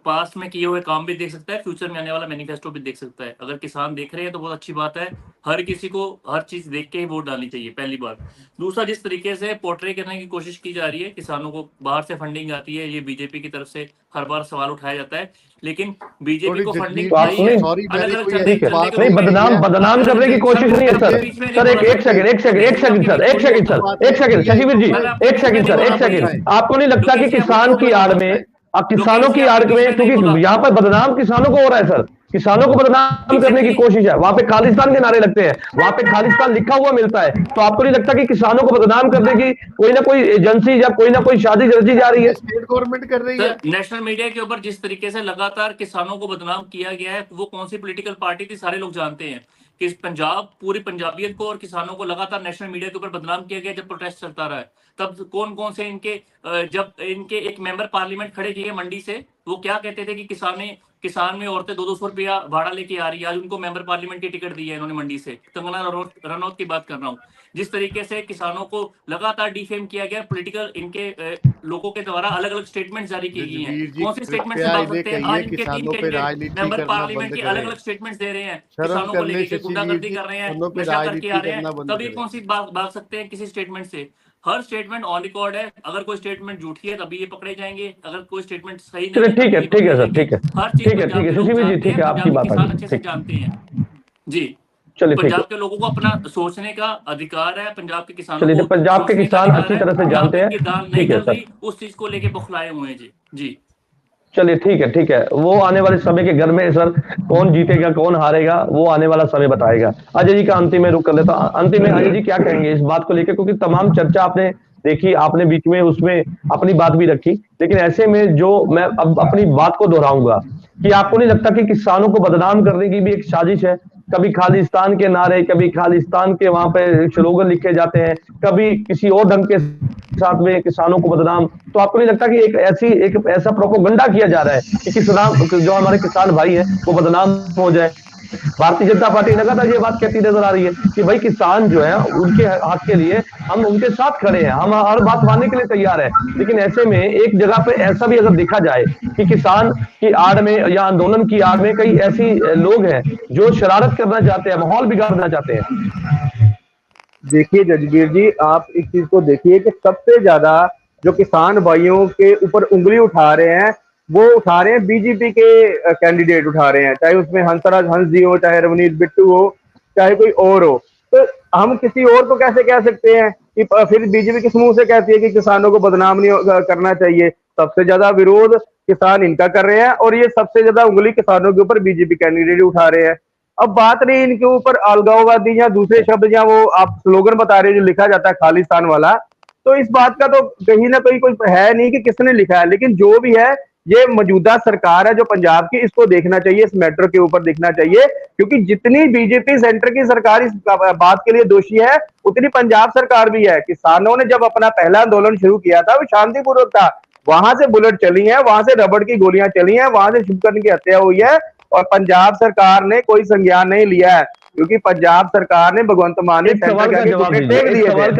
पास्ट में किए हुए काम भी देख सकता है, फ्यूचर में आने वाला मैनिफेस्टो भी देख सकता है। अगर किसान देख रहे हैं तो बहुत अच्छी बात है, हर किसी को हर चीज देख के ही वोट डालनी चाहिए, पहली बात। दूसरा, जिस तरीके से पोर्ट्रे करने की कोशिश की जा रही है, किसानों को बाहर से फंडिंग आती है, ये बीजेपी की तरफ से हर बार सवाल उठाया जाता है, लेकिन बीजेपी को फंडिंग नहीं, बदनाम करने की कोशिश नहीं है सर। सर एक सेकंड, शशिवीर जी, एक सेकंड, आपको नहीं लगता कि किसान की आड़ में किसानों की आड़ में, क्योंकि यहाँ पर बदनाम किसानों को हो रहा है सर, किसानों को बदनाम करने की कोशिश है। वहां पे खालिस्तान के नारे लगते हैं, वहां पे खालिस्तान लिखा हुआ मिलता है। तो आपको नहीं लगता कि किसानों को बदनाम करने की कोई ना कोई एजेंसी या कोई ना कोई साजिश रची जा रही है? स्टेट गवर्नमेंट कर रही है। नेशनल मीडिया के ऊपर जिस तरीके से लगातार किसानों को बदनाम किया गया है, वो कौन सी पॉलिटिकल पार्टी थी सारे लोग जानते हैं कि पंजाब पूरी पंजाबियत को और किसानों को लगातार नेशनल मीडिया के ऊपर बदनाम किया गया जब प्रोटेस्ट चलता रहा है। तब कौन कौन से इनके जब इनके एक मेंबर पार्लियामेंट खड़े किए मंडी से, वो क्या कहते थे कि किसान में औरतें 200 रुपया भाड़ा लेके आ रही है। आज उनको मेंबर पार्लियामेंट की टिकट दी है इन्होंने मंडी से। कंगना रनौत की बात कर रहा हूँ। जिस तरीके से किसानों को लगातार डिफेम किया गया, पॉलिटिकल इनके लोगों के द्वारा अलग अलग स्टेटमेंट जारी की गई हैं। कौन सी स्टेटमेंट सुना सकते हैं? आज इनके 3 कैंडिडेट मेंबर पार्लियामेंट की अलग अलग स्टेटमेंट्स दे रहे हैं, किसानों को लेकर गुंडागर्दी कर रहे हैं, नशा करके आ रहे हैं। तब ये कौन सी बात भाग सकते हैं किसी स्टेटमेंट से? हर स्टेटमेंट ऑन रिकॉर्ड है। अगर कोई स्टेटमेंट झूठी है तभी ये पकड़े जाएंगे, अगर कोई स्टेटमेंट सही नहीं है ठीक है सर, ठीक है, हर चीज ठीक है सुशील जी, ठीक है, आपकी बात किसान अच्छे से जानते हैं जी। चलिए, पंजाब के लोगों को अपना सोचने का अधिकार है, पंजाब के किसानों चलिए, को पंजाब के किसान अच्छी तरह से जानते हैं। ठीक है सर, उस चीज को लेके बौखलाए हुए हैं जी। चलिए, ठीक है, वो आने वाले समय के घर में सर कौन जीतेगा कौन हारेगा वो आने वाला समय बताएगा। अजय जी का अंतिम में रुक कर लेता हूं। अंतिम में अजय जी क्या कहेंगे इस बात को लेकर, क्योंकि तमाम चर्चा आपने देखी, आपने बीच में उसमें अपनी बात भी रखी, लेकिन ऐसे में जो मैं अब अपनी बात को दोहराऊंगा कि आपको नहीं लगता कि किसानों को बदनाम करने की भी एक साजिश है? कभी खालिस्तान के नारे, कभी खालिस्तान के वहां पे स्लोगन लिखे जाते हैं, कभी किसी और ढंग के साथ में किसानों को बदनाम। तो आपको नहीं लगता कि एक ऐसा प्रोपोगंडा किया जा रहा है कि किसान, जो हमारे किसान भाई हैं, वो बदनाम हो जाए? भारतीय जनता पार्टी लगातार ये बात कहती नजर आ रही है कि भाई किसान जो है उनके हक के लिए हम उनके साथ खड़े हैं, हम हर बात मानने के लिए तैयार है। लेकिन ऐसे में एक जगह पे ऐसा भी अगर देखा जाए कि किसान की आड़ में या आंदोलन की आड़ में कई ऐसी लोग हैं जो शरारत करना चाहते हैं, माहौल बिगाड़ना चाहते हैं। देखिए जजबीर जी, आप एक चीज को देखिए कि सबसे ज्यादा जो किसान भाइयों के ऊपर उंगली उठा रहे हैं वो उठा रहे हैं बीजेपी के कैंडिडेट उठा रहे हैं, चाहे उसमें हंसराज हंस जी हो, चाहे रवनीत बिट्टू हो, चाहे कोई और हो। तो हम किसी और को कैसे कह सकते हैं कि फिर बीजेपी किस मुंह से कहती है कि किसानों को बदनाम नहीं करना चाहिए? सबसे ज्यादा विरोध किसान इनका कर रहे हैं और ये सबसे ज्यादा उंगली किसानों के ऊपर बीजेपी कैंडिडेट उठा रहे हैं। अब बात नहीं इनके ऊपर अलगाववादी या दूसरे शब्द या वो आप स्लोगन बता रहे हैं जो लिखा जाता है खालिस्तान वाला, तो इस बात का तो कहीं ना कहीं कोई है नहीं कि किसने लिखा है। लेकिन जो भी है, ये मौजूदा सरकार है जो पंजाब की, इसको देखना चाहिए, इस मैटर के ऊपर देखना चाहिए, क्योंकि जितनी बीजेपी सेंटर की सरकार इस बात के लिए दोषी है उतनी पंजाब सरकार भी है। किसानों ने जब अपना पहला आंदोलन शुरू किया था वो शांतिपूर्वक था, वहां से बुलेट चली है, वहां से रबड़ की गोलियां चली हैं, वहां से शुभकर्ण की हत्या हुई है और पंजाब सरकार ने कोई संज्ञान नहीं लिया है, क्योंकि पंजाब सरकार ने भगवंत मान ने सवाल का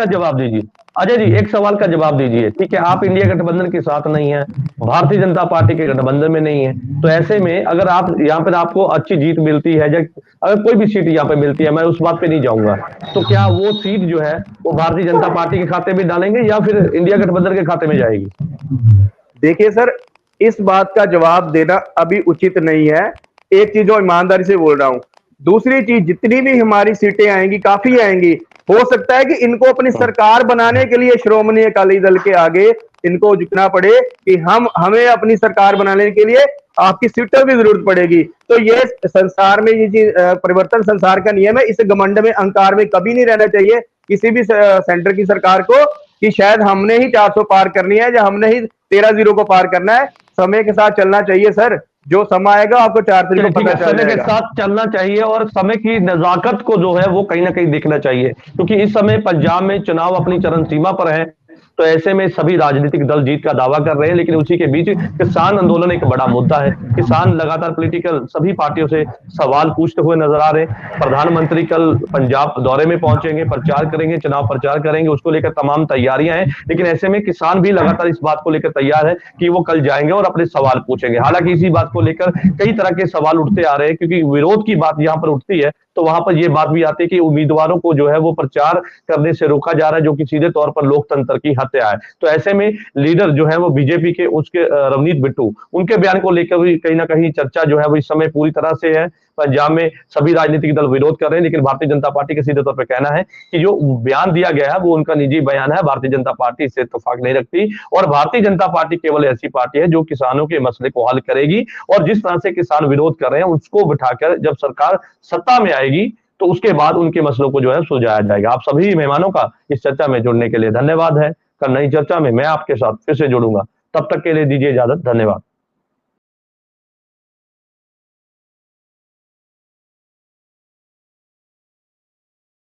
जवाब दीजिए अजय जी, एक सवाल का जवाब दीजिए। ठीक है, आप इंडिया गठबंधन के साथ नहीं है, भारतीय जनता पार्टी के गठबंधन में नहीं है, तो ऐसे में अगर आप यहाँ पर आपको अच्छी जीत मिलती है, अगर कोई भी सीट यहाँ पे मिलती है, मैं उस बात पे नहीं जाऊंगा, तो क्या वो सीट जो है वो भारतीय जनता पार्टी के खाते में डालेंगे या फिर इंडिया गठबंधन के खाते में जाएगी? देखिए सर, इस बात का जवाब देना अभी उचित नहीं है। एक चीज जो ईमानदारी से बोल रहा हूं, दूसरी चीज जितनी भी हमारी सीटें आएंगी काफी आएंगी, हो सकता है कि इनको अपनी सरकार बनाने के लिए श्रोमणी अकाली दल के आगे इनको झुकना पड़े कि हमें अपनी सरकार बनाने के लिए आपकी सीटों की जरूरत पड़ेगी। तो ये संसार में ये चीज परिवर्तन संसार का नियम है, इस घमंड में अहंकार में कभी नहीं रहना चाहिए किसी भी सेंटर की सरकार को कि शायद हमने ही 400 पार करनी है या हमने ही 13-0 को पार करना है। समय के साथ चलना चाहिए सर, जो समय आएगा आपको 4 तारीख को पता चल जाएगा। समय के साथ चलना चाहिए और समय की नजाकत को जो है वो कहीं ना कहीं देखना चाहिए, क्योंकि इस समय पंजाब में चुनाव अपनी चरम सीमा पर है। तो ऐसे में सभी राजनीतिक दल जीत का दावा कर रहे हैं, लेकिन उसी के बीच किसान आंदोलन एक बड़ा मुद्दा है। किसान लगातार पॉलिटिकल सभी पार्टियों से सवाल पूछते हुए नजर आ रहे हैं। प्रधानमंत्री कल पंजाब दौरे में पहुंचेंगे, प्रचार करेंगे, चुनाव प्रचार करेंगे, उसको लेकर तमाम तैयारियां हैं। लेकिन ऐसे में किसान भी लगातार इस बात को लेकर तैयार है कि वो कल जाएंगे और अपने सवाल पूछेंगे। हालांकि इसी बात को लेकर कई तरह के सवाल उठते आ रहे हैं, क्योंकि विरोध की बात यहाँ पर उठती है तो वहां पर यह बात भी आती है कि उम्मीदवारों को जो है वो प्रचार करने से रोका जा रहा है, जो कि सीधे तौर पर लोकतंत्र की से आए। तो ऐसे में लीडर जो है वो बीजेपी के उसके रवनीत बिट्टू, उनके बयान को लेकर भी कहीं ना कहीं चर्चा जो है वो इस समय पूरी तरह से है। पंजाब में सभी राजनीतिक दल विरोध कर रहे हैं, लेकिन भारतीय जनता पार्टी के सीधे तौर पर कहना है कि जो बयान दिया गया है वो उनका निजी बयान है, भारतीय जनता पार्टी इससे इत्तेफाक नहीं रखती और भारतीय जनता पार्टी केवल ऐसी पार्टी है जो किसानों के मसले को हल करेगी और जिस तरह से किसान विरोध कर रहे हैं उसको बिठाकर जब सरकार सत्ता में आएगी तो उसके बाद उनके मसलों को जो है सुलझाया जाएगा। आप सभी मेहमानों का इस चर्चा में जुड़ने के लिए धन्यवाद है। कल नई चर्चा में मैं आपके साथ फिर से जुड़ूंगा, तब तक के लिए दीजिए इजाजत, धन्यवाद।